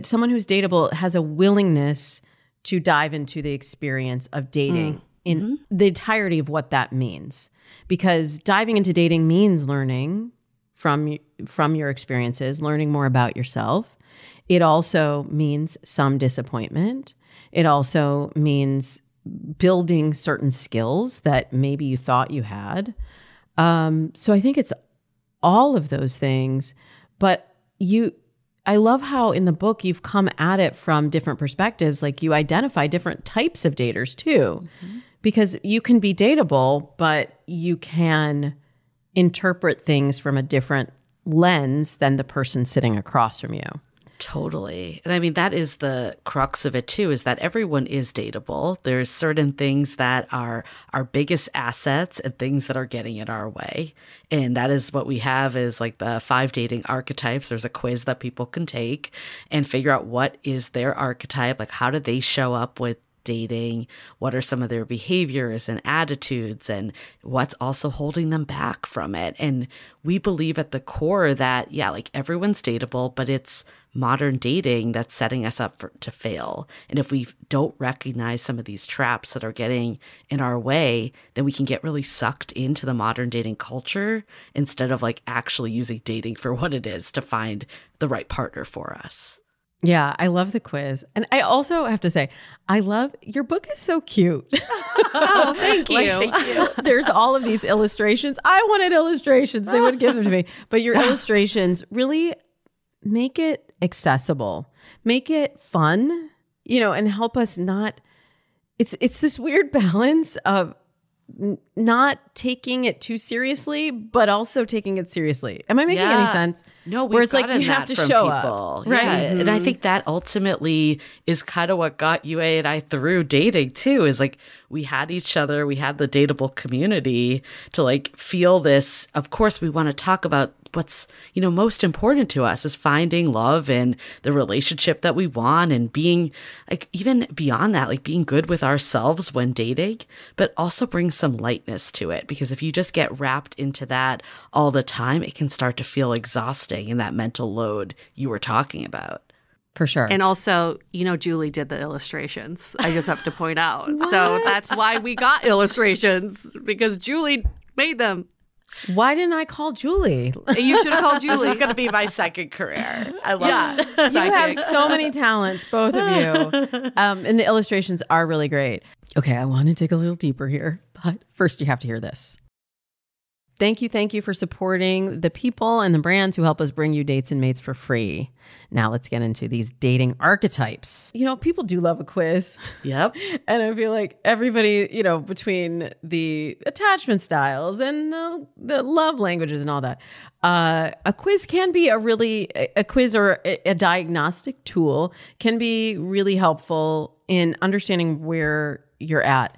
[SPEAKER 4] someone who's dateable has a willingness to dive into the experience of dating in the entirety of what that means. Because diving into dating means learning from your experiences, learning more about yourself. It also means some disappointment. It also means building certain skills that maybe you thought you had. So I think it's all of those things. But I love how in the book you've come at it from different perspectives. Like you identify different types of daters too. Because you can be dateable, but you can interpret things from a different lens than the person sitting across from you.
[SPEAKER 2] Totally. And I mean, that is the crux of it too, is that everyone is dateable. There's certain things that are our biggest assets and things that are getting in our way. And that is what we have is like the 5 dating archetypes. There's a quiz that people can take and figure out what is their archetype, like how do they show up with dating, what are some of their behaviors and attitudes, and what's also holding them back from it. And we believe at the core that, like everyone's dateable, but it's modern dating that's setting us up to fail. And if we don't recognize some of these traps that are getting in our way, then we can get really sucked into the modern dating culture instead of like actually using dating for what it is to find the right partner for us.
[SPEAKER 4] Yeah, I love the quiz. And I also have to say, I love your book is so cute.
[SPEAKER 1] Oh, thank you.
[SPEAKER 4] Thank you. There's all of these illustrations. I wanted illustrations. They would give them to me. But your illustrations really make it accessible, make it fun, and help us not, it's this weird balance of not taking it too seriously, but also taking it seriously. Am I making any sense?
[SPEAKER 2] No,
[SPEAKER 4] where it's like you have to show up,
[SPEAKER 2] right? Yeah. And I think that ultimately is kind of what got Yue and I through dating too. Is like we had each other, we had the Dateable community to like feel this. Of course, we want to talk about what's, you know, most important to us is finding love and the relationship that we want, and being like, even beyond that, like being good with ourselves when dating, but also bring some lightness to it. Because if you just get wrapped into that all the time, it can start to feel exhausting, and that mental load you were talking about.
[SPEAKER 4] For sure.
[SPEAKER 1] And also, you know, Julie did the illustrations. I just have to point out. So that's why we got illustrations, because Julie made them.
[SPEAKER 4] Why didn't I call Julie?
[SPEAKER 1] You should have called Julie.
[SPEAKER 2] This is going to be my second career. I love it.
[SPEAKER 4] You have so many talents, both of you. And the illustrations are really great. Okay, I want to dig a little deeper here, but first you have to hear this. Thank you for supporting the people and the brands who help us bring you dates and mates for free. Now let's get into these dating archetypes. You know, people do love a quiz.
[SPEAKER 2] Yep.
[SPEAKER 4] And I feel like everybody, you know, between the attachment styles and the love languages and all that, a quiz can be a quiz or a diagnostic tool can be really helpful in understanding where you're at.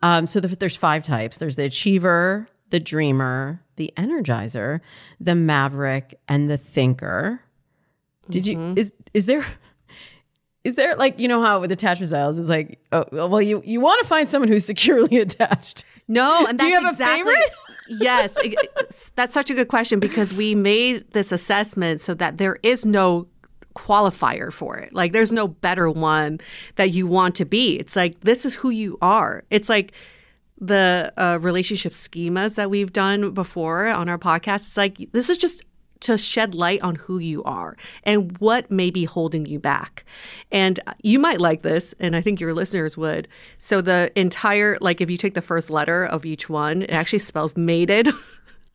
[SPEAKER 4] So there's 5 types. There's the achiever, the dreamer, the energizer, the maverick, and the thinker. Did you, is there like, you know how with attachment styles, it's like, oh, well, you want to find someone who's securely attached.
[SPEAKER 1] No. And
[SPEAKER 4] do you have
[SPEAKER 1] exactly,
[SPEAKER 4] a favorite?
[SPEAKER 1] Yes. That's such a good question, because we made this assessment so that there is no qualifier for it. Like there's no better one that you want to be. It's like, this is who you are. It's like, the relationship schemas that we've done before on our podcast, it's like, this is just to shed light on who you are and what may be holding you back. And you might like this, and I think your listeners would. So the entire, like if you take the first letter of each one, it actually spells mated.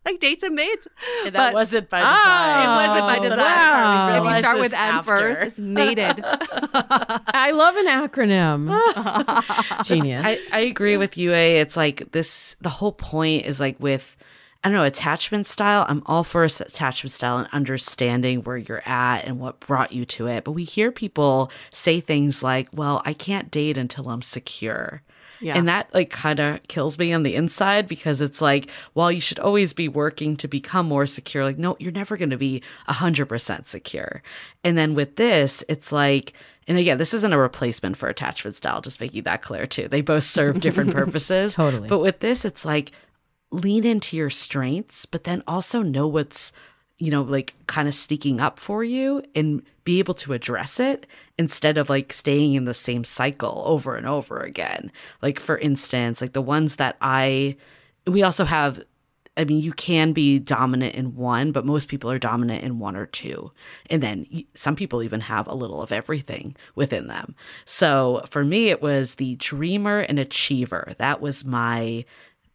[SPEAKER 1] Like dates and mates.
[SPEAKER 2] And that wasn't by design.
[SPEAKER 1] It wasn't by design.
[SPEAKER 4] Wow.
[SPEAKER 1] If you start with N first, it's mated.
[SPEAKER 4] I love an acronym. Genius.
[SPEAKER 2] I agree with you, A. It's like this, the whole point is like with, I don't know, attachment style. I'm all for attachment style and understanding where you're at and what brought you to it. But we hear people say things like, well, I can't date until I'm secure. Yeah. And that like kind of kills me on the inside, because it's like, while you should always be working to become more secure, like, no, you're never going to be 100% secure. And then with this, it's like, and again, this isn't a replacement for attachment style, just making that clear too. They both serve different purposes.
[SPEAKER 4] Totally.
[SPEAKER 2] But with this, it's like, lean into your strengths, but then also know what's, you know, like kind of sneaking up for you and be able to address it instead of like staying in the same cycle over and over again. Like for instance, like the ones that we also have, I mean, you can be dominant in one, but most people are dominant in one or two. And then some people even have a little of everything within them. So for me, it was the dreamer and achiever. That was my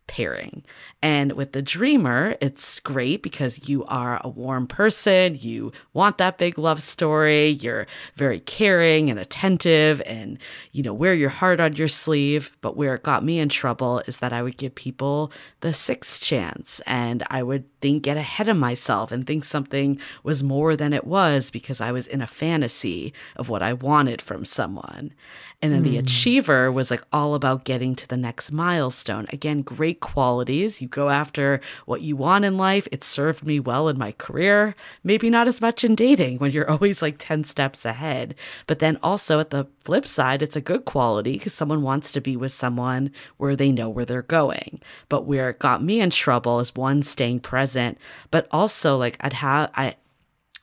[SPEAKER 2] pairing. And with the dreamer, it's great because you are a warm person. You want that big love story. You're very caring and attentive and, you know, wear your heart on your sleeve. But where it got me in trouble is that I would give people the 6th chance, and I would get ahead of myself and think something was more than it was because I was in a fantasy of what I wanted from someone. And then the achiever was like all about getting to the next milestone. Again, great qualities. You go after what you want in life. It served me well in my career. Maybe not as much in dating when you're always like 10 steps ahead. But then also at the flip side, it's a good quality because someone wants to be with someone where they know where they're going. But where it got me in trouble is one, staying present, but also like I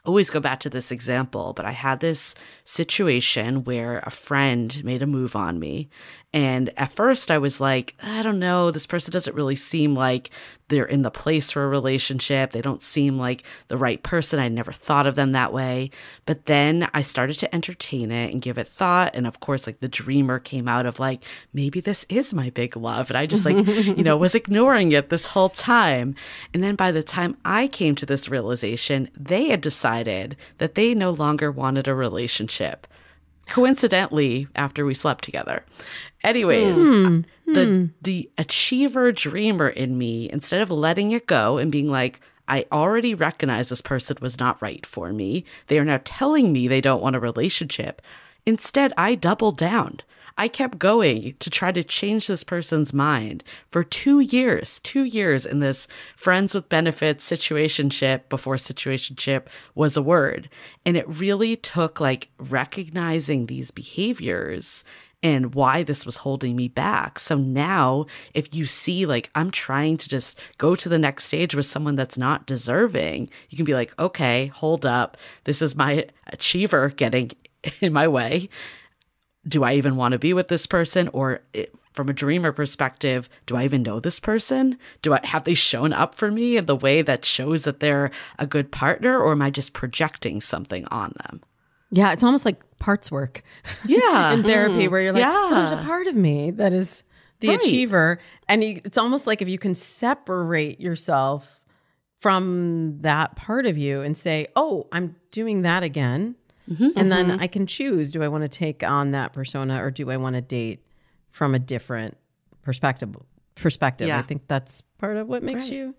[SPEAKER 2] always go back to this example, but I had this situation where a friend made a move on me. And at first I was like, I don't know, this person doesn't really seem like they're in the place for a relationship. They don't seem like the right person. I never thought of them that way. But then I started to entertain it and give it thought. And of course, like the dreamer came out of like, maybe this is my big love. And I just like, you know, was ignoring it this whole time. And then by the time I came to this realization, they had decided that they no longer wanted a relationship. Coincidentally, after we slept together. Anyways, the achiever dreamer in me, instead of letting it go and being like, I already recognize this person was not right for me. They are now telling me they don't want a relationship. Instead, I doubled down. I kept going to try to change this person's mind for 2 years in this friends with benefits situationship before situationship was a word. And it really took like recognizing these behaviors and why this was holding me back. So now if you see like I'm trying to just go to the next stage with someone that's not deserving, you can be like, okay, hold up. This is my achiever getting in my way. Do I even want to be with this person? Or from a dreamer perspective, do I even know this person? Have they shown up for me in the way that shows that they're a good partner? Or am I just projecting something on them?
[SPEAKER 4] Yeah, it's almost like parts work.
[SPEAKER 2] Yeah.
[SPEAKER 4] In therapy where you're like,
[SPEAKER 2] Yeah.
[SPEAKER 4] oh, there's a part of me that is the achiever. And it's almost like if you can separate yourself from that part of you and say, oh, I'm doing that again. And then I can choose, do I want to take on that persona or do I want to date from a different perspective?
[SPEAKER 1] Yeah.
[SPEAKER 4] I think that's part of what makes you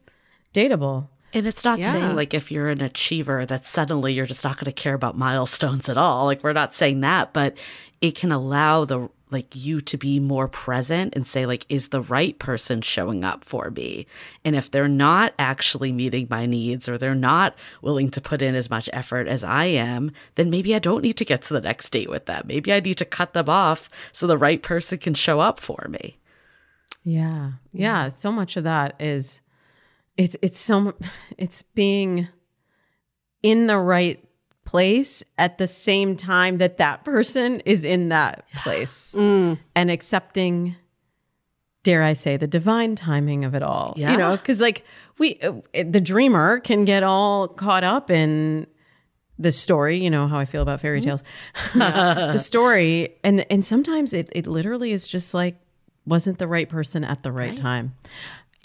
[SPEAKER 4] dateable.
[SPEAKER 2] And it's not saying like if you're an achiever that suddenly you're just not going to care about milestones at all. Like we're not saying that, but it can allow you to be more present and say like, is the right person showing up for me? And if they're not actually meeting my needs or they're not willing to put in as much effort as I am, then maybe I don't need to get to the next date with them. Maybe I need to cut them off so the right person can show up for me.
[SPEAKER 4] Yeah. Yeah. So much of that is it's being in the right place at the same time that person is in that place and accepting, dare I say, the divine timing of it all.
[SPEAKER 2] Yeah.
[SPEAKER 4] You know, because like the dreamer can get all caught up in the story, you know how I feel about fairy tales, the story. And sometimes it literally is just like, wasn't the right person at the right time.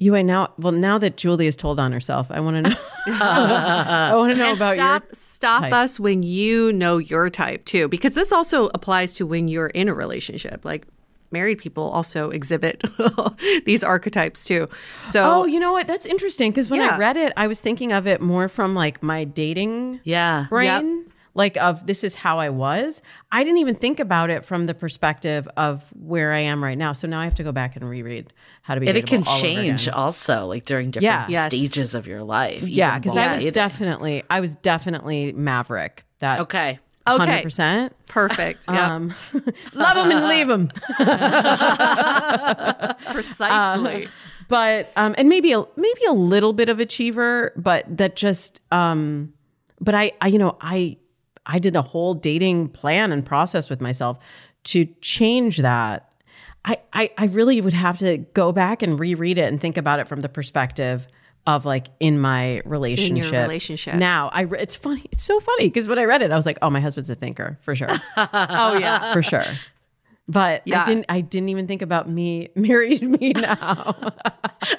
[SPEAKER 4] Now that Julie has told on herself, I want to know. I want to know about your
[SPEAKER 1] Stop
[SPEAKER 4] type.
[SPEAKER 1] us when you know your type too, because this also applies to when you're in a relationship. Like married people also exhibit these archetypes too. So,
[SPEAKER 4] oh, you know what? That's interesting because when I read it, I was thinking of it more from like my dating brain. Like of this is how I was. I didn't even think about it from the perspective of where I am right now. So now I have to go back and reread How to Be Dateable.
[SPEAKER 2] And it can
[SPEAKER 4] all over
[SPEAKER 2] change
[SPEAKER 4] again.
[SPEAKER 2] also, like during different stages of your life.
[SPEAKER 4] Yeah, because I was definitely Maverick. That
[SPEAKER 1] Okay.
[SPEAKER 4] 100%.
[SPEAKER 1] Perfect. Yeah.
[SPEAKER 4] Love them and leave them.
[SPEAKER 1] Precisely.
[SPEAKER 4] But and maybe a little bit of achiever, but that just but I did a whole dating plan and process with myself to change that. I really would have to go back and reread it and think about it from the perspective of like in my relationship.
[SPEAKER 1] In your relationship.
[SPEAKER 4] Now, it's funny. It's so funny because when I read it, I was like, oh, my husband's a thinker for sure.
[SPEAKER 1] Oh yeah,
[SPEAKER 4] for sure. But I didn't even think about me married me now.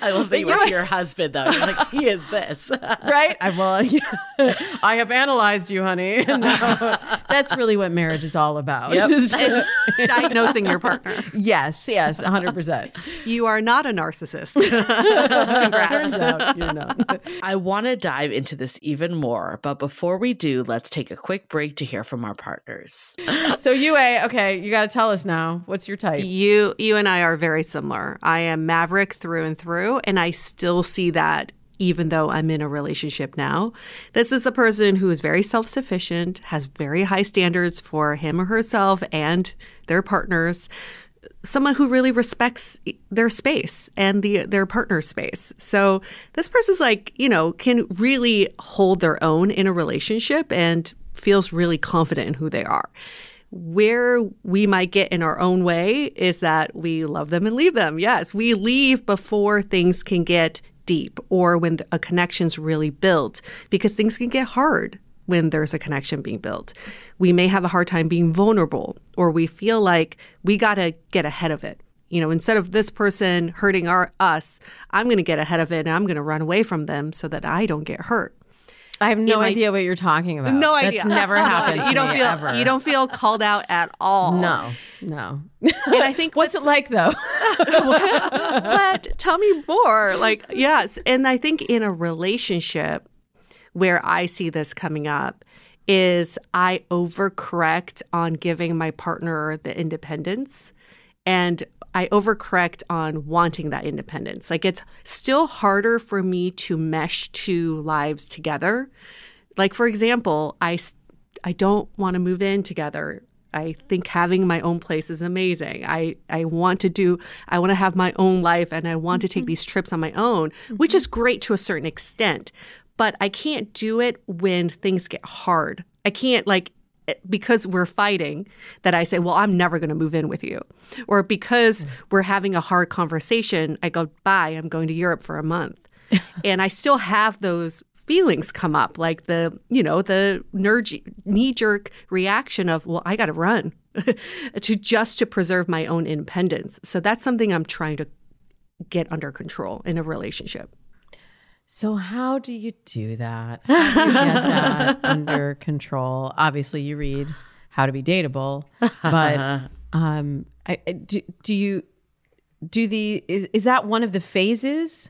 [SPEAKER 2] I love that you went to your husband though. You're like, he is this.
[SPEAKER 4] Right? I have analyzed you, honey. And that's really what marriage is all about.
[SPEAKER 2] Yep.
[SPEAKER 1] It's diagnosing your partner.
[SPEAKER 4] Yes, 100%.
[SPEAKER 1] You are not a narcissist. Congrats.
[SPEAKER 4] Turns out you're not.
[SPEAKER 2] I want to dive into this even more, but before we do, let's take a quick break to hear from our partners.
[SPEAKER 4] So Yue, okay, you got to tell us now. What's your type?
[SPEAKER 1] You and I are very similar. I am Maverick through and through, and I still see that even though I'm in a relationship now. This is the person who is very self-sufficient, has very high standards for him or herself and their partners, someone who really respects their space and their partner's space. So this person's like, can really hold their own in a relationship and feels really confident in who they are. Where we might get in our own way is that we love them and leave them. Yes, we leave before things can get deep or when a connection's really built, because things can get hard when there's a connection being built. We may have a hard time being vulnerable, or we feel like we got to get ahead of it. Instead of this person hurting us, I'm going to get ahead of it and I'm going to run away from them so that I don't get hurt.
[SPEAKER 4] I have no idea what you're talking about.
[SPEAKER 1] No idea.
[SPEAKER 4] That's never happened to
[SPEAKER 1] you don't
[SPEAKER 4] me
[SPEAKER 1] feel
[SPEAKER 4] ever.
[SPEAKER 1] You don't feel called out at all.
[SPEAKER 4] No.
[SPEAKER 1] And I think
[SPEAKER 4] what's it like though?
[SPEAKER 1] But tell me more. Like, yes. And I think in a relationship where I see this coming up is I overcorrect on giving my partner the independence, and I overcorrect on wanting that independence. Like, it's still harder for me to mesh two lives together. Like, for example, I don't want to move in together. I think having my own place is amazing. I want to have my own life, and I want to take these trips on my own, which is great to a certain extent. But I can't do it when things get hard. I can't, like, because we're fighting, that I say, well, I'm never going to move in with you. Or because we're having a hard conversation, I go, bye, I'm going to Europe for a month. And I still have those feelings come up, like the knee-jerk reaction of, well, I got to run to preserve my own independence. So that's something I'm trying to get under control in a relationship.
[SPEAKER 4] So how do you do that? How do you get that under control? Obviously, you read How to Be Dateable, but is that one of the phases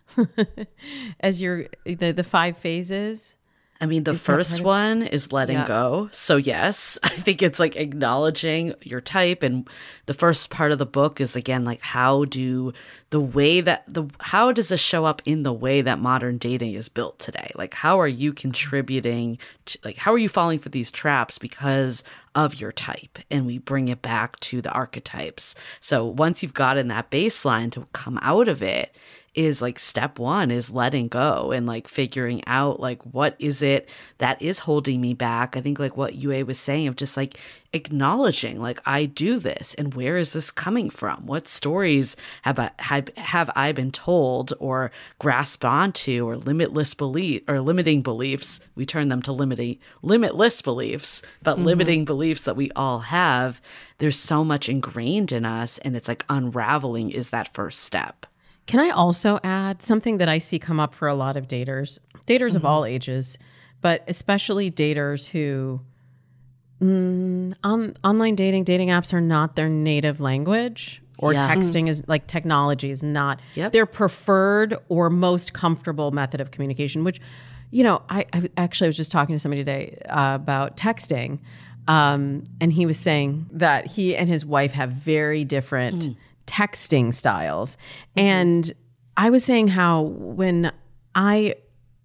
[SPEAKER 4] as the 5 phases?
[SPEAKER 2] I mean, the first one is letting go. So yes, I think it's like acknowledging your type. And the first part of the book is, again, like, how does this show up in the way that modern dating is built today? Like, how are you contributing to, like, how are you falling for these traps because of your type? And we bring it back to the archetypes. So once you've gotten that baseline, to come out of it is like step 1 is letting go and like figuring out like what is it that is holding me back. I think like what Yue was saying of just like acknowledging like I do this and where is this coming from? What stories have I been told or grasped onto, or limitless belief or limiting beliefs? We turn them to limitless beliefs, but limiting beliefs that we all have. There's so much ingrained in us, and it's like unraveling is that first step.
[SPEAKER 4] Can I also add something that I see come up for a lot of daters of all ages, but especially daters who online dating apps are not their native language, or texting is like technology is not their preferred or most comfortable method of communication, which, you know, I actually was just talking to somebody today about texting, and he was saying that he and his wife have very different texting styles. And I was saying how when I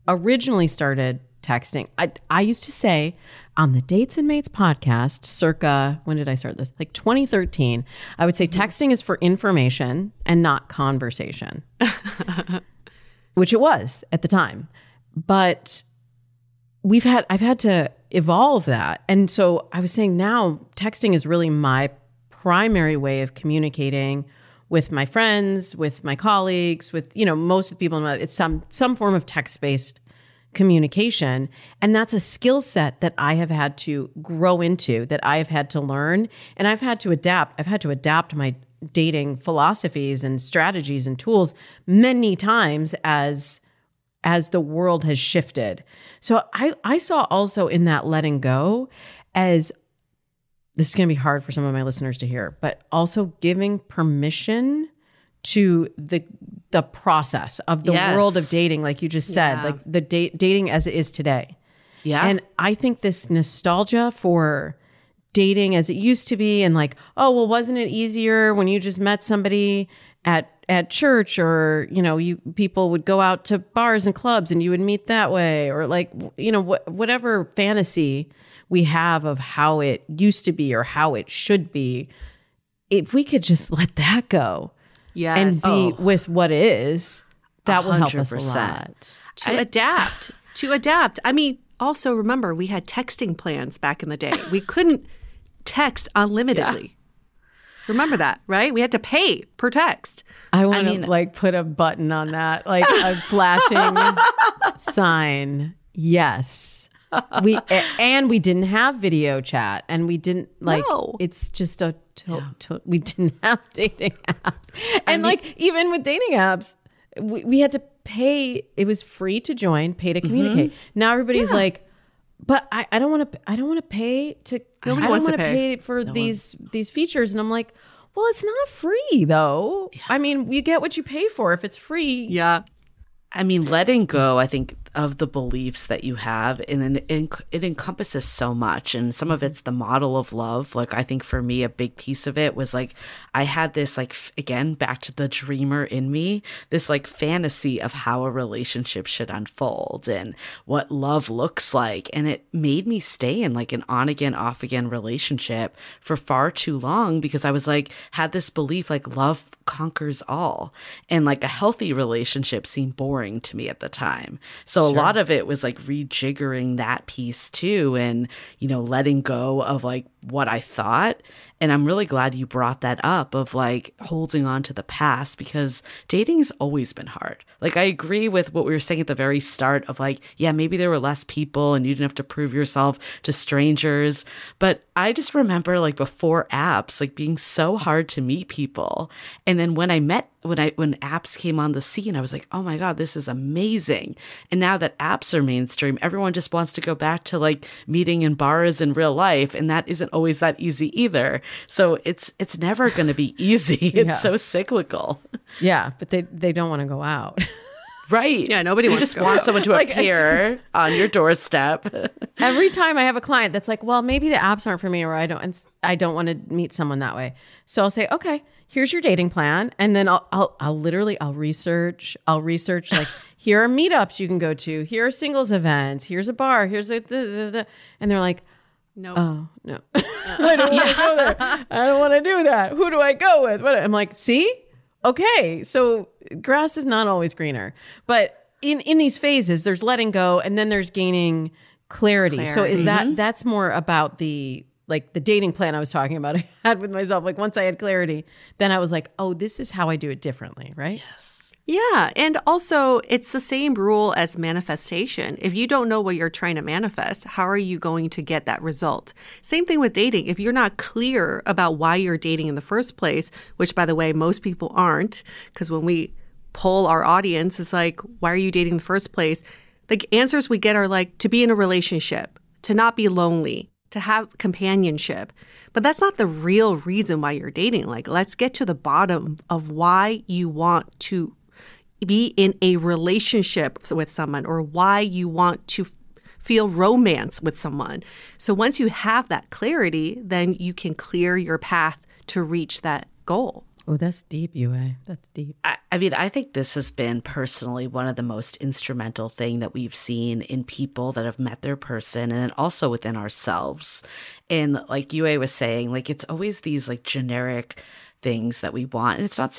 [SPEAKER 4] originally started texting, I used to say on the Dates and Mates podcast, circa, when did I start this? Like 2013, I would say texting is for information and not conversation, which it was at the time. But I've had to evolve that. And so I was saying now texting is really my primary way of communicating with my friends, with my colleagues, with, you know, most of the people. It's some form of text-based communication. And that's a skill set that I have had to grow into, that I have had to learn, and I've had to adapt. I've had to adapt my dating philosophies and strategies and tools many times as the world has shifted. So I saw also in that letting go as, this is going to be hard for some of my listeners to hear, but also giving permission to the process of the world of dating, like you just said, like the dating as it is today. Yeah. And I think this nostalgia for dating as it used to be, and like, oh, well, wasn't it easier when you just met somebody at church, or, you know, people would go out to bars and clubs and you would meet that way, or like, you know, whatever fantasy we have of how it used to be or how it should be, if we could just let that go and be with what is, that will help us a lot.
[SPEAKER 1] To adapt. I mean, also remember, we had texting plans back in the day. We couldn't text unlimitedly. Remember that, right? We had to pay per text.
[SPEAKER 4] I want to like put a button on that, like a flashing sign. Yes. We didn't have video chat, and we didn't it's just we didn't have dating apps. And even with dating apps, we had to pay. It was free to join, pay to communicate. Now everybody's like, but I don't want to pay to. Nobody wants to pay for these features, and I'm like, well, it's not free though. Yeah. I mean, you get what you pay for if it's free.
[SPEAKER 1] Yeah.
[SPEAKER 2] I mean, letting go, I think, of the beliefs that you have, and then it encompasses so much. And some of it's the model of love. Like, I think for me, a big piece of it was like, I had this, like, again, back to the dreamer in me, this like fantasy of how a relationship should unfold and what love looks like. And it made me stay in like an on again, off again relationship for far too long, because I was like, had this belief like love conquers all. And like a healthy relationship seemed boring to me at the time. So a lot of it was like rejiggering that piece too, and, you know, letting go of like what I thought. And I'm really glad you brought that up of like holding on to the past, because dating has always been hard. Like, I agree with what we were saying at the very start of like, yeah, maybe there were less people and you didn't have to prove yourself to strangers. But I just remember like before apps, like being so hard to meet people. And then when apps came on the scene, I was like, oh my God, this is amazing. And now that apps are mainstream, everyone just wants to go back to like meeting in bars in real life. And that isn't always that easy either. So it's never going to be easy. It's so cyclical.
[SPEAKER 4] Yeah, but they don't want to go out.
[SPEAKER 2] Right.
[SPEAKER 1] Yeah, nobody wants
[SPEAKER 2] just
[SPEAKER 1] to go
[SPEAKER 2] want
[SPEAKER 1] out.
[SPEAKER 2] someone to appear on your doorstep.
[SPEAKER 4] Every time I have a client that's like, well, maybe the apps aren't for me, or I don't want to meet someone that way. So I'll say, okay, here's your dating plan. And then I'll research like, here are meetups you can go to. Here are singles events. Here's a bar. Here's and they're like,
[SPEAKER 1] No.
[SPEAKER 4] oh, no. I don't want to go there. I don't want to do that. Who do I go with? I'm like, see? Okay. So grass is not always greener. But in these phases, there's letting go, and then there's gaining clarity. So is that's more about the dating plan I was talking about I had with myself. Like, once I had clarity, then I was like, oh, this is how I do it differently, right?
[SPEAKER 2] Yes.
[SPEAKER 1] Yeah. And also, it's the same rule as manifestation. If you don't know what you're trying to manifest, how are you going to get that result? Same thing with dating. If you're not clear about why you're dating in the first place, which, by the way, most people aren't, because when we poll our audience, it's like, why are you dating in the first place? The answers we get are like, to be in a relationship, to not be lonely, to have companionship. But that's not the real reason why you're dating. Like, let's get to the bottom of why you want to be in a relationship with someone, or why you want to feel romance with someone. So once you have that clarity, then you can clear your path to reach that goal.
[SPEAKER 4] Oh, that's deep, Yue. That's deep.
[SPEAKER 2] I mean, I think this has been personally one of the most instrumental thing that we've seen in people that have met their person, and then also within ourselves. And like Yue was saying, like, it's always these like generic things that we want. And it's not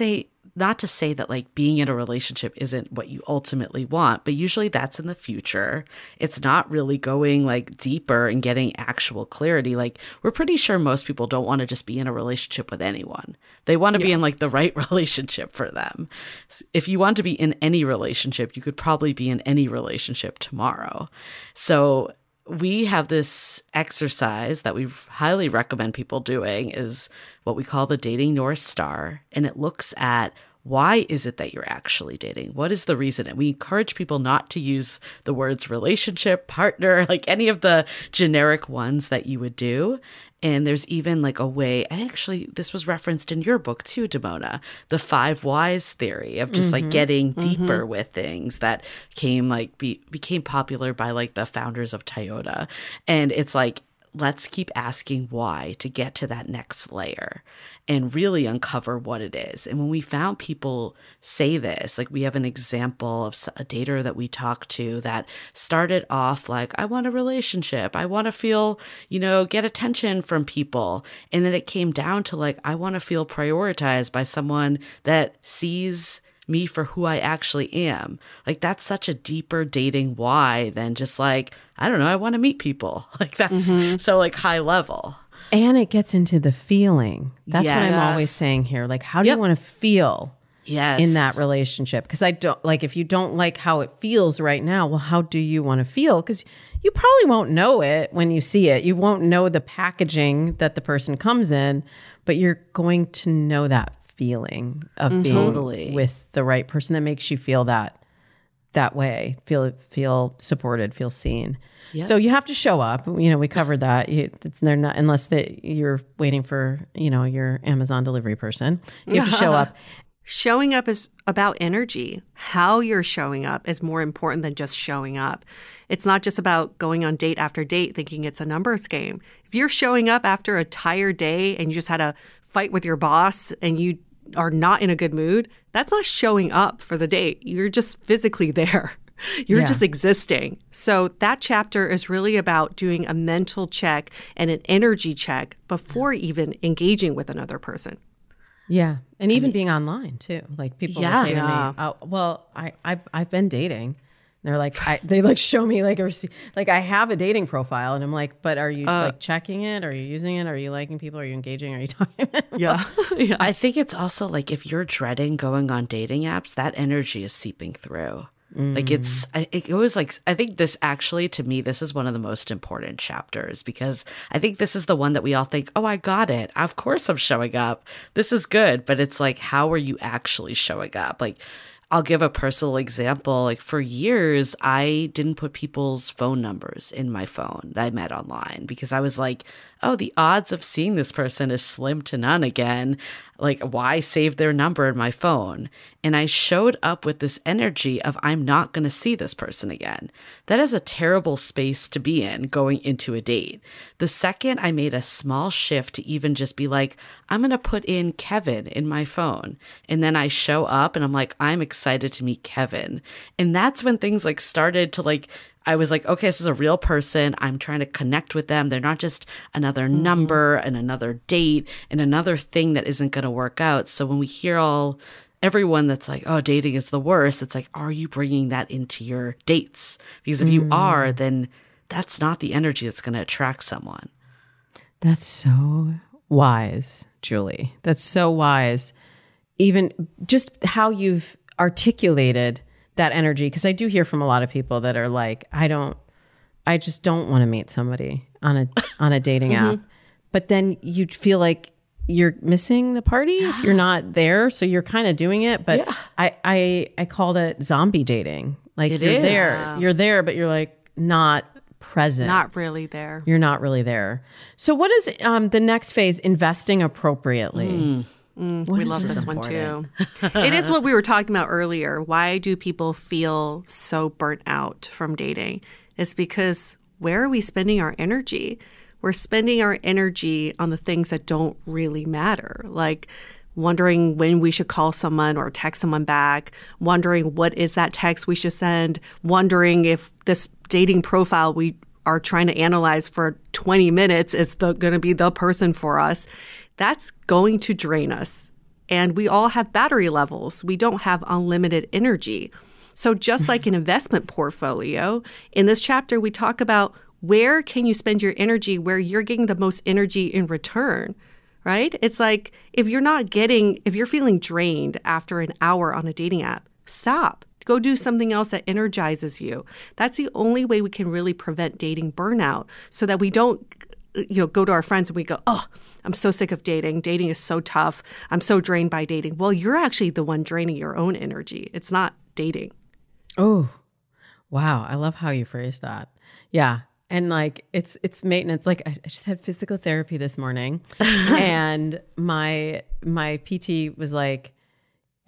[SPEAKER 2] to say that like being in a relationship isn't what you ultimately want, but usually that's in the future. It's not really going like deeper and getting actual clarity. Like, we're pretty sure most people don't want to just be in a relationship with anyone. They want to be in like the right relationship for them. If you want to be in any relationship, you could probably be in any relationship tomorrow. So we have this exercise that we highly recommend people doing, is what we call the Dating North Star. And it looks at, why is it that you're actually dating? What is the reason? And we encourage people not to use the words relationship, partner, like any of the generic ones that you would do. And there's even like a way, actually, this was referenced in your book too, Damona, the 5 whys theory of just like getting deeper with things that became popular by like the founders of Toyota. And it's like, let's keep asking why to get to that next layer and really uncover what it is. And when we found people say this, like, we have an example of a dater that we talked to that started off like, I want a relationship. I want to feel, get attention from people. And then it came down to like, I want to feel prioritized by someone that sees me for who I actually am. Like, that's such a deeper dating why than just like, I don't know, I want to meet people. Like, that's so like high level.
[SPEAKER 4] And it gets into the feeling. That's what I'm always saying here. Like, how do you want to feel in that relationship? Because if you don't like how it feels right now, well, how do you want to feel? Because you probably won't know it when you see it. You won't know the packaging that the person comes in, but you're going to know that feeling of being with the right person that makes you feel that way, feel supported, feel seen. Yep. So you have to show up. We covered that. They're not, unless you're waiting for your Amazon delivery person. You have to show up.
[SPEAKER 1] Showing up is about energy. How you're showing up is more important than just showing up. It's not just about going on date after date thinking it's a numbers game. If you're showing up after a tired day and you just had a fight with your boss and you are not in a good mood, that's not showing up for the date. You're just physically there. You're just existing. So that chapter is really about doing a mental check and an energy check before even engaging with another person.
[SPEAKER 4] Yeah. And even being online too. Like people will say to me, oh, well, I've been dating. And they're like, they like show me like a receipt. Like I have a dating profile and I'm like, but are you like checking it? Are you using it? Are you liking people? Are you engaging? Are you talking?
[SPEAKER 1] Yeah.
[SPEAKER 2] I think it's also like if you're dreading going on dating apps, that energy is seeping through. Like it was like, I think this actually, to me, this is one of the most important chapters because I think this is the one that we all think, oh, I got it. Of course I'm showing up. This is good. But it's like, how are you actually showing up? Like, I'll give a personal example. Like for years, I didn't put people's phone numbers in my phone that I met online because I was like, oh, the odds of seeing this person is slim to none again. Like, why save their number in my phone? And I showed up with this energy of I'm not going to see this person again. That is a terrible space to be in going into a date. The second I made a small shift to even just be like, I'm going to put in Kevin in my phone. And then I show up and I'm like, I'm excited to meet Kevin. And that's when things like started to like, I was like, okay, this is a real person. I'm trying to connect with them. They're not just another number and another date and another thing that isn't going to work out. So when we hear everyone that's like, oh, dating is the worst, it's like, are you bringing that into your dates? Because if you are, then that's not the energy that's going to attract someone.
[SPEAKER 4] That's so wise, Julie. That's so wise. Even just how you've articulated that energy, because I do hear from a lot of people that are like, I just don't want to meet somebody on a dating app. But then you feel like you're missing the party if you're not there. So you're kind of doing it. But I called it zombie dating. Like you're there, but you're like not present.
[SPEAKER 1] Not really there.
[SPEAKER 4] You're not really there. So what is the next phase? Investing appropriately.
[SPEAKER 1] We love this one too. It is what we were talking about earlier. Why do people feel so burnt out from dating? It's because where are we spending our energy? We're spending our energy on the things that don't really matter, like wondering when we should call someone or text someone back, wondering what is that text we should send, wondering if this dating profile we are trying to analyze for 20 minutes is going to be the person for us. That's going to drain us. And we all have battery levels. We don't have unlimited energy. So just like an investment portfolio, in this chapter, we talk about where can you spend your energy where you're getting the most energy in return, right? It's like if you're feeling drained after an hour on a dating app, stop. Go do something else that energizes you. That's the only way we can really prevent dating burnout so that we don't go to our friends and we go, oh, I'm so sick of dating. Dating is so tough. I'm so drained by dating. Well, you're actually the one draining your own energy. It's not dating.
[SPEAKER 4] Oh, wow. I love how you phrased that. Yeah. And like, it's maintenance. Like I just had physical therapy this morning and my PT was like,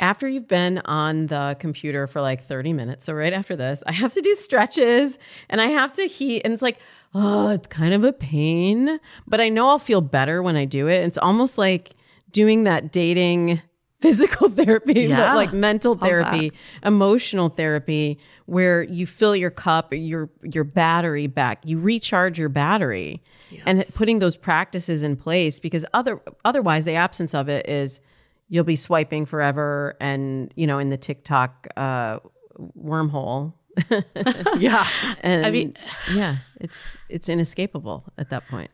[SPEAKER 4] after you've been on the computer for like 30 minutes, so right after this, I have to do stretches and I have to heat. And it's like, oh, it's kind of a pain, but I know I'll feel better when I do it. It's almost like doing that dating physical therapy, but like mental therapy, emotional therapy, where you fill your cup, your battery back, you recharge your battery, and putting those practices in place, because otherwise the absence of it is you'll be swiping forever and, in the TikTok wormhole. And I mean, it's inescapable at that point.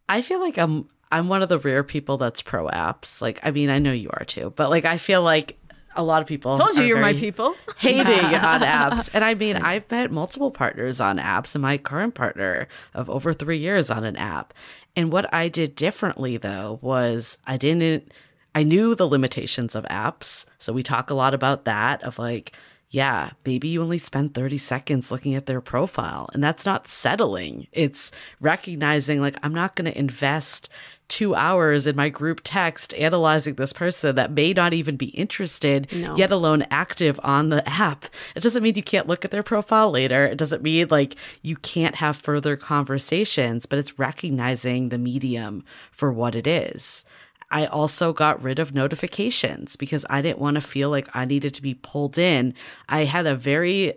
[SPEAKER 2] I feel like I'm one of the rare people that's pro apps. Like, I mean, I know you are too, but like, I feel like a lot of people
[SPEAKER 4] told you you're my people
[SPEAKER 2] hating on apps. And I mean, I've met multiple partners on apps and my current partner of over 3 years on an app. And what I did differently though, was I knew the limitations of apps. So we talk a lot about that of like, yeah, maybe you only spend 30 seconds looking at their profile. And that's not settling. It's recognizing like, I'm not going to invest 2 hours in my group text analyzing this person that may not even be interested, yet alone active on the app. It doesn't mean you can't look at their profile later. It doesn't mean like you can't have further conversations, but it's recognizing the medium for what it is. I also got rid of notifications because I didn't want to feel like I needed to be pulled in. I had a very,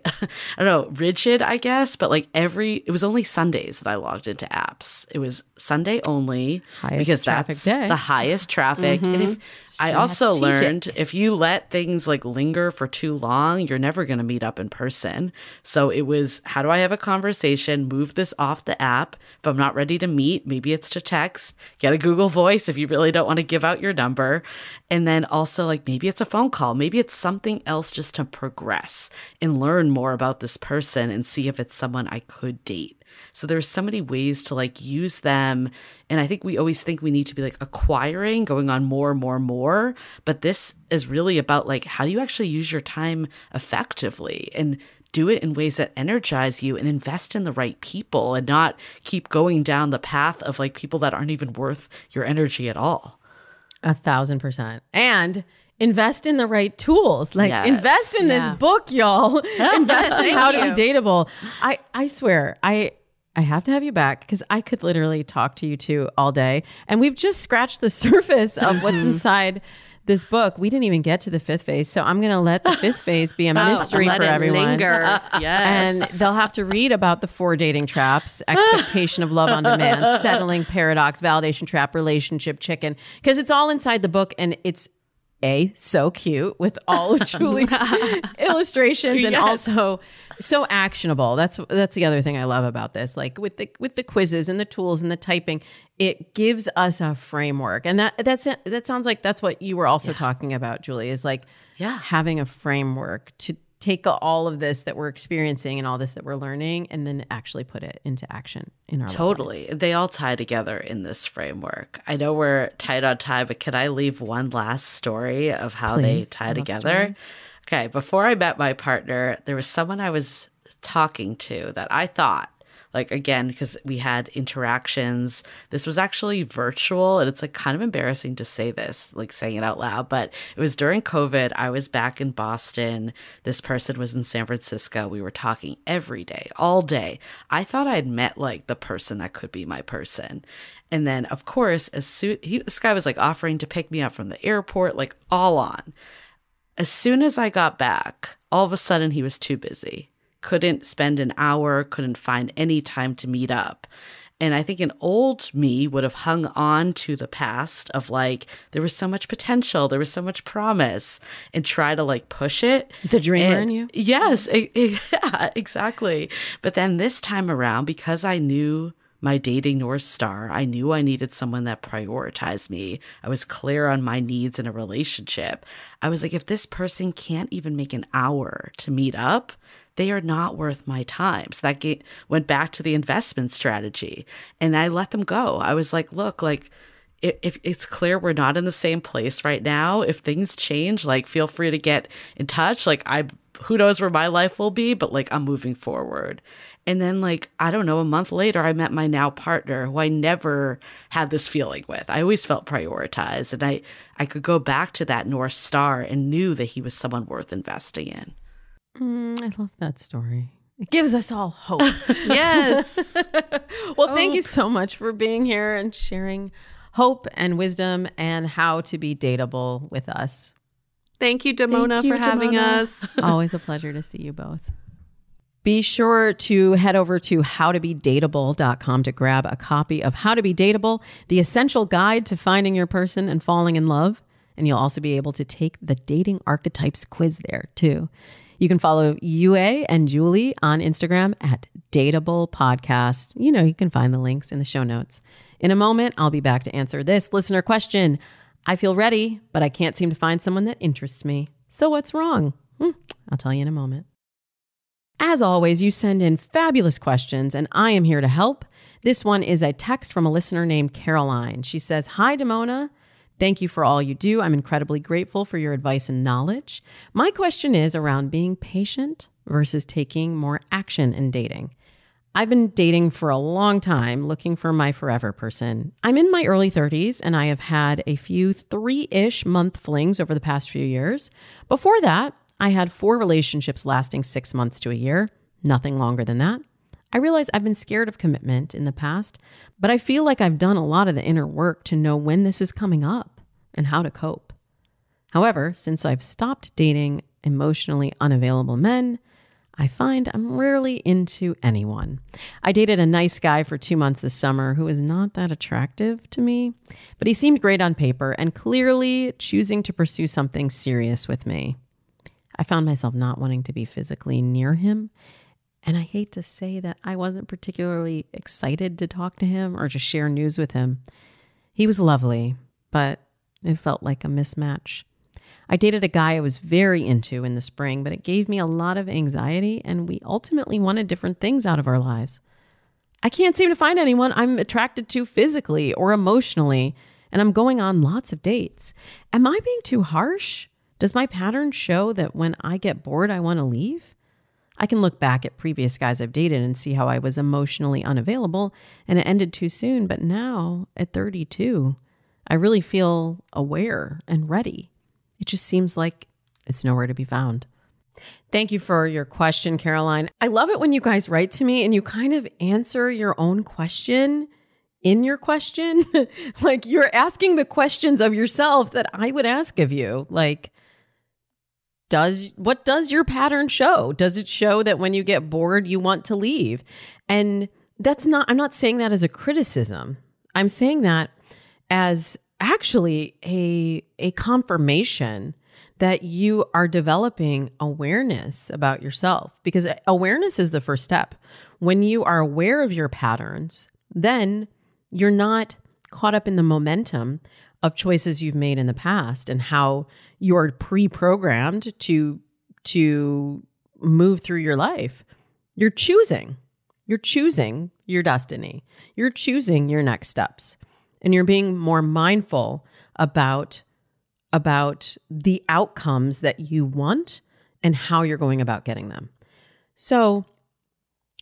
[SPEAKER 2] rigid, I guess, but like it was only Sundays that I logged into apps. It was Sunday only because that's the highest traffic. And if I also learned if you let things like linger for too long, you're never going to meet up in person. So it was, how do I have a conversation? Move this off the app. If I'm not ready to meet, maybe it's to text, get a Google Voice if you really don't want to give out your number. And then also like maybe it's a phone call, maybe it's something else just to progress and learn more about this person and see if it's someone I could date. So there's so many ways to like use them. And I think we always think we need to be like acquiring, going on more. But this is really about like, how do you actually use your time effectively and do it in ways that energize you and invest in the right people and not keep going down the path of like people that aren't even worth your energy at all.
[SPEAKER 4] 1,000%. And invest in the right tools. Like invest in this book, y'all. Invest in how to be dateable. I swear, I have to have you back because I could literally talk to you two all day. And we've just scratched the surface of what's inside this book. We didn't even get to the fifth phase. So I'm going to let the fifth phase be a mystery for everyone.
[SPEAKER 1] Linger. Yes.
[SPEAKER 4] And they'll have to read about the 4 dating traps: expectation of love on demand, settling paradox, validation trap, relationship chicken, because it's all inside the book. And it's so cute with all of Julie's illustrations and also so actionable. That's the other thing I love about this. Like with the quizzes and the tools and the typing, it gives us a framework. And that sounds like that's what you were also talking about, Julie, is like having a framework to take all of this that we're experiencing and all this that we're learning and then actually put it into action in our lives.
[SPEAKER 2] They all tie together in this framework. I know we're tight on time, but can I leave one last story of how they tie together? Stories. Okay, before I met my partner, there was someone I was talking to that I thought, like, again, because we had interactions, this was actually virtual, and it's like kind of embarrassing to say this, like saying it out loud, but it was during COVID. I was back in Boston. This person was in San Francisco. We were talking every day, all day. I thought I'd met like the person that could be my person. And then, of course, this guy was like offering to pick me up from the airport, like all on. As soon as I got back, all of a sudden he was too busy. Couldn't spend an hour, couldn't find any time to meet up. And I think an old me would have hung on to the past of like, there was so much potential, there was so much promise, and try to like push it.
[SPEAKER 4] The dreamer in you?
[SPEAKER 2] Yes, yeah, exactly. But then this time around, because I knew my dating North Star, I knew I needed someone that prioritized me. I was clear on my needs in a relationship. I was like, if this person can't even make an hour to meet up, they are not worth my time. So that went back to the investment strategy. And I let them go. I was like, look, like, if it's clear we're not in the same place right now, if things change, like, feel free to get in touch. Like, who knows where my life will be, but like, I'm moving forward. And then like, I don't know, a month later, I met my now partner who I never had this feeling with. I always felt prioritized. And I could go back to that North Star and knew that he was someone worth investing in.
[SPEAKER 4] I love that story. It gives us all hope.
[SPEAKER 1] Yes.
[SPEAKER 4] Well, thank you so much for being here and sharing hope and wisdom and how to be dateable with us.
[SPEAKER 1] Thank you, Damona, for having us.
[SPEAKER 4] Always a pleasure to see you both. Be sure to head over to howtobedateable.com to grab a copy of How to Be Dateable, the essential guide to finding your person and falling in love. And you'll also be able to take the dating archetypes quiz there too. You can follow Yue and Julie on Instagram at Dateable Podcast. You know, you can find the links in the show notes. In a moment, I'll be back to answer this listener question. I feel ready, but I can't seem to find someone that interests me. So what's wrong? I'll tell you in a moment. As always, you send in fabulous questions, and I am here to help. This one is a text from a listener named Caroline. She says, "Hi, Damona. Thank you for all you do. I'm incredibly grateful for your advice and knowledge. My question is around being patient versus taking more action in dating. I've been dating for a long time, looking for my forever person. I'm in my early 30s, and I have had a few 3-ish month flings over the past few years. Before that, I had 4 relationships lasting 6 months to a year, nothing longer than that. I realize I've been scared of commitment in the past, but I feel like I've done a lot of the inner work to know when this is coming up and how to cope. However, since I've stopped dating emotionally unavailable men, I find I'm rarely into anyone. I dated a nice guy for 2 months this summer who is not that attractive to me, but he seemed great on paper and clearly choosing to pursue something serious with me. I found myself not wanting to be physically near him, and I hate to say that I wasn't particularly excited to talk to him or to share news with him. He was lovely, but it felt like a mismatch. I dated a guy I was very into in the spring, but it gave me a lot of anxiety, and we ultimately wanted different things out of our lives. I can't seem to find anyone I'm attracted to physically or emotionally, and I'm going on lots of dates. Am I being too harsh? Does my pattern show that when I get bored, I want to leave? I can look back at previous guys I've dated and see how I was emotionally unavailable, and it ended too soon, but now, at 32, I really feel aware and ready. It just seems like it's nowhere to be found. Thank you for your question, Caroline. I love it when you guys write to me and you kind of answer your own question in your question. Like you're asking the questions of yourself that I would ask of you. Like, what does your pattern show? Does it show that when you get bored, you want to leave? And I'm not saying that as a criticism. I'm saying that as actually a confirmation that you are developing awareness about yourself, because awareness is the first step. When you are aware of your patterns, then you're not caught up in the momentum of choices you've made in the past and how you're pre-programmed to move through your life. You're choosing your destiny. You're choosing your next steps. And you're being more mindful about the outcomes that you want and how you're going about getting them. So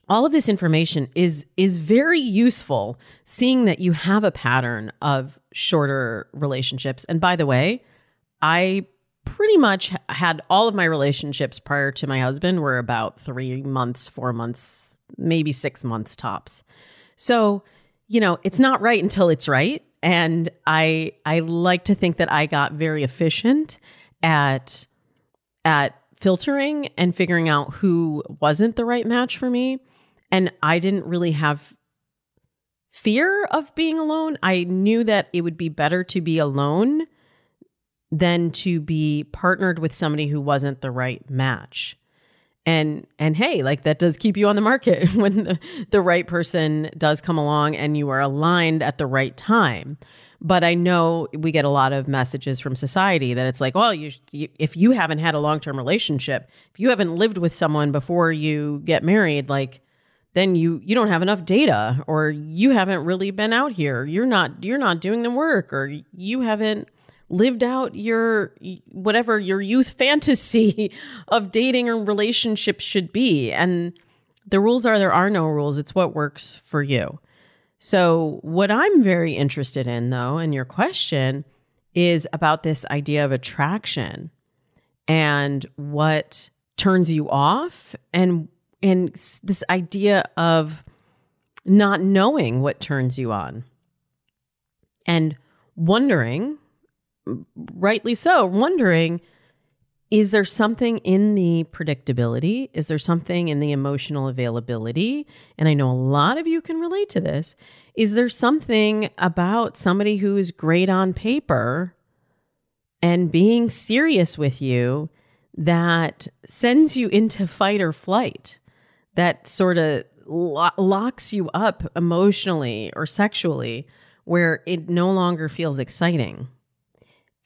[SPEAKER 4] all of this information is very useful, seeing that you have a pattern of shorter relationships. And by the way, I pretty much had all of my relationships prior to my husband were about 3 months, 4 months, maybe 6 months tops. So it's not right until it's right. And I like to think that I got very efficient at filtering and figuring out who wasn't the right match for me. And I didn't really have fear of being alone. I knew that it would be better to be alone than to be partnered with somebody who wasn't the right match. And hey, like that does keep you on the market when the right person does come along and you are aligned at the right time. But I know we get a lot of messages from society that it's like, well, if you haven't had a long-term relationship, if you haven't lived with someone before you get married, like then you don't have enough data, or you haven't really been out here. You're not doing the work, or you haven't lived out your youth fantasy of dating or relationships should be. And the rules are there are no rules. It's what works for you. So what I'm very interested in, though, and your question is about this idea of attraction and what turns you off, and this idea of not knowing what turns you on and wondering, rightly so, wondering, is there something in the predictability? Is there something in the emotional availability? And I know a lot of you can relate to this. Is there something about somebody who is great on paper and being serious with you that sends you into fight or flight, that sort of locks you up emotionally or sexually, where it no longer feels exciting?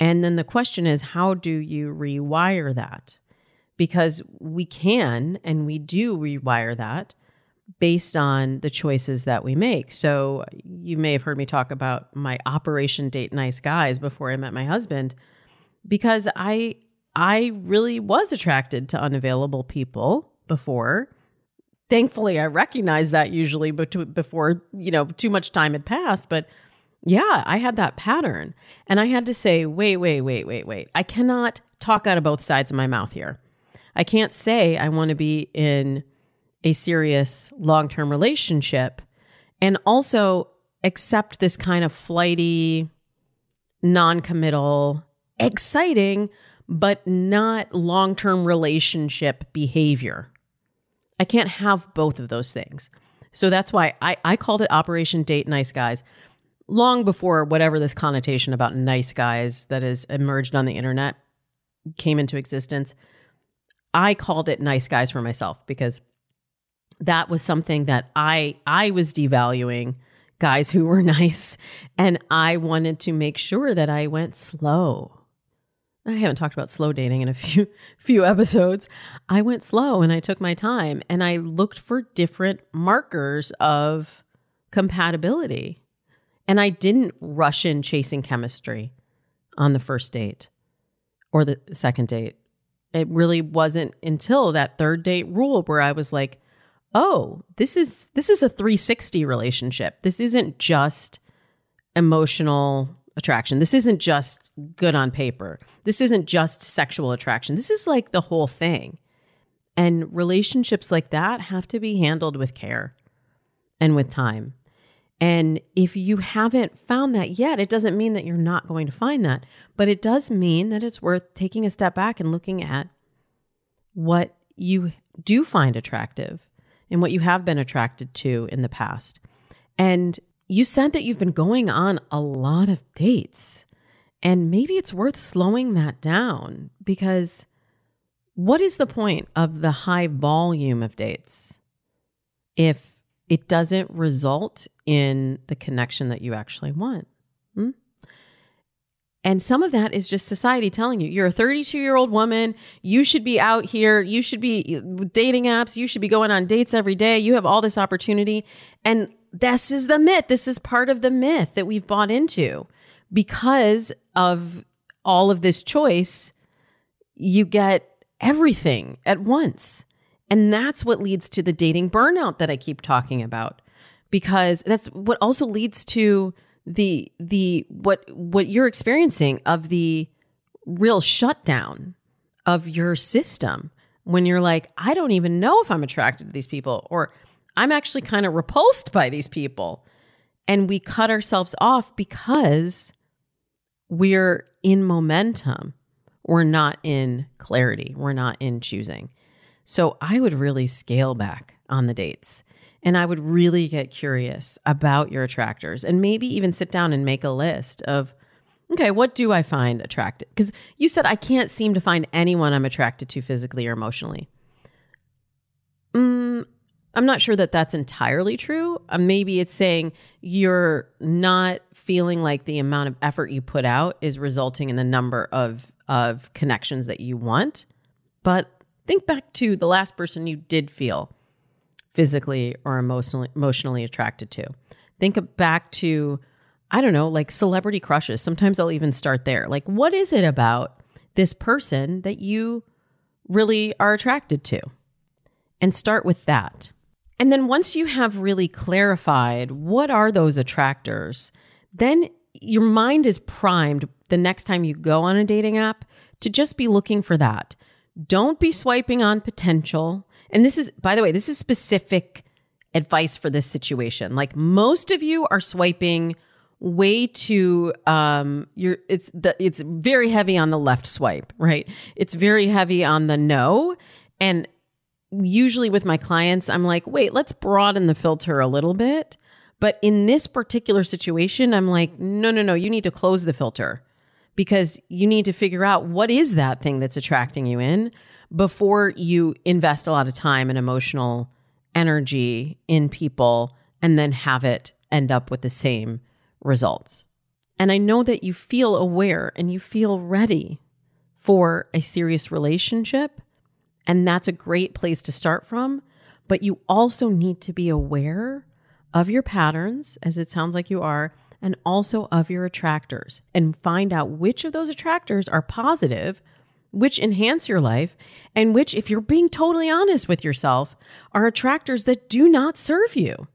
[SPEAKER 4] And then the question is, how do you rewire that? Because we can and we do rewire that based on the choices that we make. So you may have heard me talk about my Operation Date Nice Guys before I met my husband, because I really was attracted to unavailable people before. thankfully I recognized that usually before, too much time had passed. But yeah, I had that pattern. And I had to say, wait. I cannot talk out of both sides of my mouth here. I can't say I want to be in a serious long-term relationship and also accept this kind of flighty, non-committal, exciting, but not long-term relationship behavior. I can't have both of those things. So that's why I called it Operation Date Nice Guys long before whatever this connotation about nice guys that has emerged on the internet came into existence. I called it nice guys for myself because that was something that I was devaluing guys who were nice, and I wanted to make sure that I went slow. I haven't talked about slow dating in a few episodes. I went slow and I took my time and I looked for different markers of compatibility. And I didn't rush in chasing chemistry on the first date or the second date. It really wasn't until that third date rule where I was like, oh, this is a 360 relationship. This isn't just emotional attraction. This isn't just good on paper. This isn't just sexual attraction. This is like the whole thing. And relationships like that have to be handled with care and with time. And if you haven't found that yet, it doesn't mean that you're not going to find that, but it does mean that it's worth taking a step back and looking at what you do find attractive and what you have been attracted to in the past. And you said that you've been going on a lot of dates, and maybe it's worth slowing that down, because what is the point of the high volume of dates if it doesn't result in the connection that you actually want? And some of that is just society telling you, you're a 32-year-old woman, you should be out here, you should be dating apps, you should be going on dates every day, you have all this opportunity. And this is the myth. This is part of the myth that we've bought into. Because of all of this choice, you get everything at once. And that's what leads to the dating burnout that I keep talking about, because that's what also leads to what you're experiencing of the real shutdown of your system when you're like, I don't even know if I'm attracted to these people, or I'm actually kind of repulsed by these people. And we cut ourselves off because we're in momentum. We're not in clarity. We're not in choosing. So I would really scale back on the dates, and I would really get curious about your attractors, and maybe even sit down and make a list of, okay, what do I find attractive? Because you said I can't seem to find anyone I'm attracted to physically or emotionally. I'm not sure that that's entirely true. Maybe it's saying you're not feeling like the amount of effort you put out is resulting in the number of connections that you want. But think back to the last person you did feel physically or emotionally attracted to. Think back to, I don't know, like celebrity crushes. Sometimes I'll even start there. Like, what is it about this person that you really are attracted to? And start with that. And then once you have really clarified what are those attractors, then your mind is primed the next time you go on a dating app to just be looking for that. Don't be swiping on potential. And this is, by the way, this is specific advice for this situation. Like, most of you are swiping way too, it's very heavy on the left swipe, right? It's very heavy on the no. And usually with my clients, I'm like, wait, let's broaden the filter a little bit. But in this particular situation, I'm like, no, you need to close the filter, because you need to figure out what is that thing that's attracting you in before you invest a lot of time and emotional energy in people and then have it end up with the same results. And I know that you feel aware and you feel ready for a serious relationship, and that's a great place to start from. But you also need to be aware of your patterns, as it sounds like you are, and also of your attractors, and find out which of those attractors are positive which enhance your life, and which, if you're being totally honest with yourself, are attractors that do not serve you.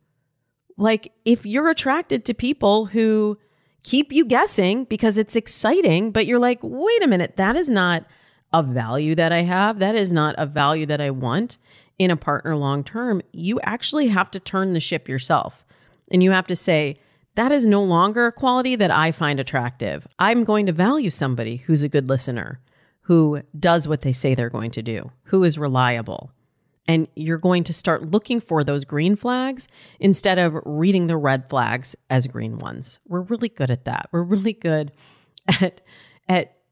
[SPEAKER 4] Like, if you're attracted to people who keep you guessing because it's exciting, but you're like, wait a minute, that is not a value that I have. That is not a value that I want in a partner long term. You actually have to turn the ship yourself. And you have to say, that is no longer a quality that I find attractive. I'm going to value somebody who's a good listener, who does what they say they're going to do, who is reliable. And you're going to start looking for those green flags instead of reading the red flags as green ones. We're really good at that. We're really good at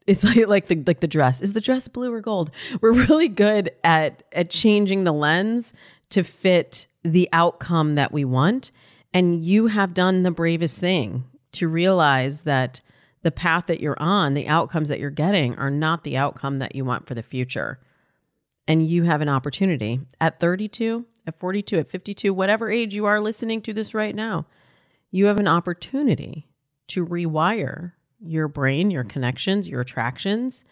[SPEAKER 4] it's like the dress. Is the dress blue or gold? We're really good at changing the lens to fit the outcome that we want. And you have done the bravest thing to realize that the path that you're on, the outcomes that you're getting are not the outcome that you want for the future. And you have an opportunity at 32, at 42, at 52, whatever age you are listening to this right now, you have an opportunity to rewire your brain, your connections, your attractions,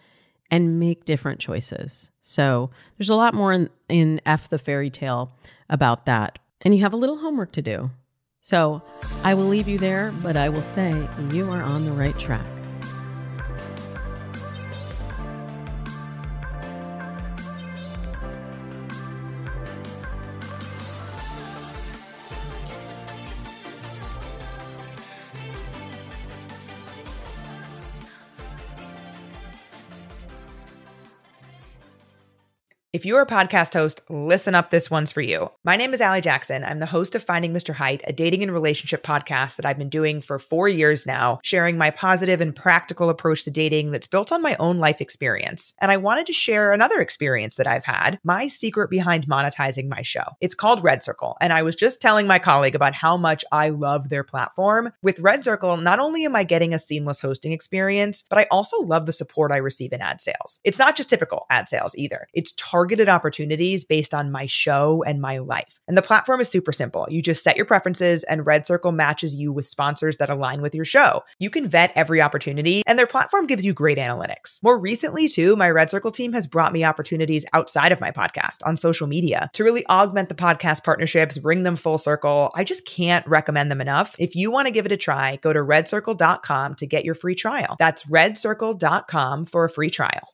[SPEAKER 4] and make different choices. So there's a lot more in F The Fairytale about that. And you have a little homework to do. So I will leave you there, but I will say you are on the right track.
[SPEAKER 5] If you're a podcast host, listen up, this one's for you. My name is Allie Jackson. I'm the host of Finding Mr. Height, a dating and relationship podcast that I've been doing for 4 years now, sharing my positive and practical approach to dating that's built on my own life experience. And I wanted to share another experience that I've had, my secret behind monetizing my show. It's called Red Circle, and I was just telling my colleague about how much I love their platform. With Red Circle, not only am I getting a seamless hosting experience, but I also love the support I receive in ad sales. It's not just typical ad sales either. It's targeted opportunities based on my show and my life. And the platform is super simple. You just set your preferences and Red Circle matches you with sponsors that align with your show. You can vet every opportunity and their platform gives you great analytics. More recently too, my Red Circle team has brought me opportunities outside of my podcast on social media to really augment the podcast partnerships, bring them full circle. I just can't recommend them enough. If you want to give it a try, go to redcircle.com to get your free trial. That's redcircle.com for a free trial.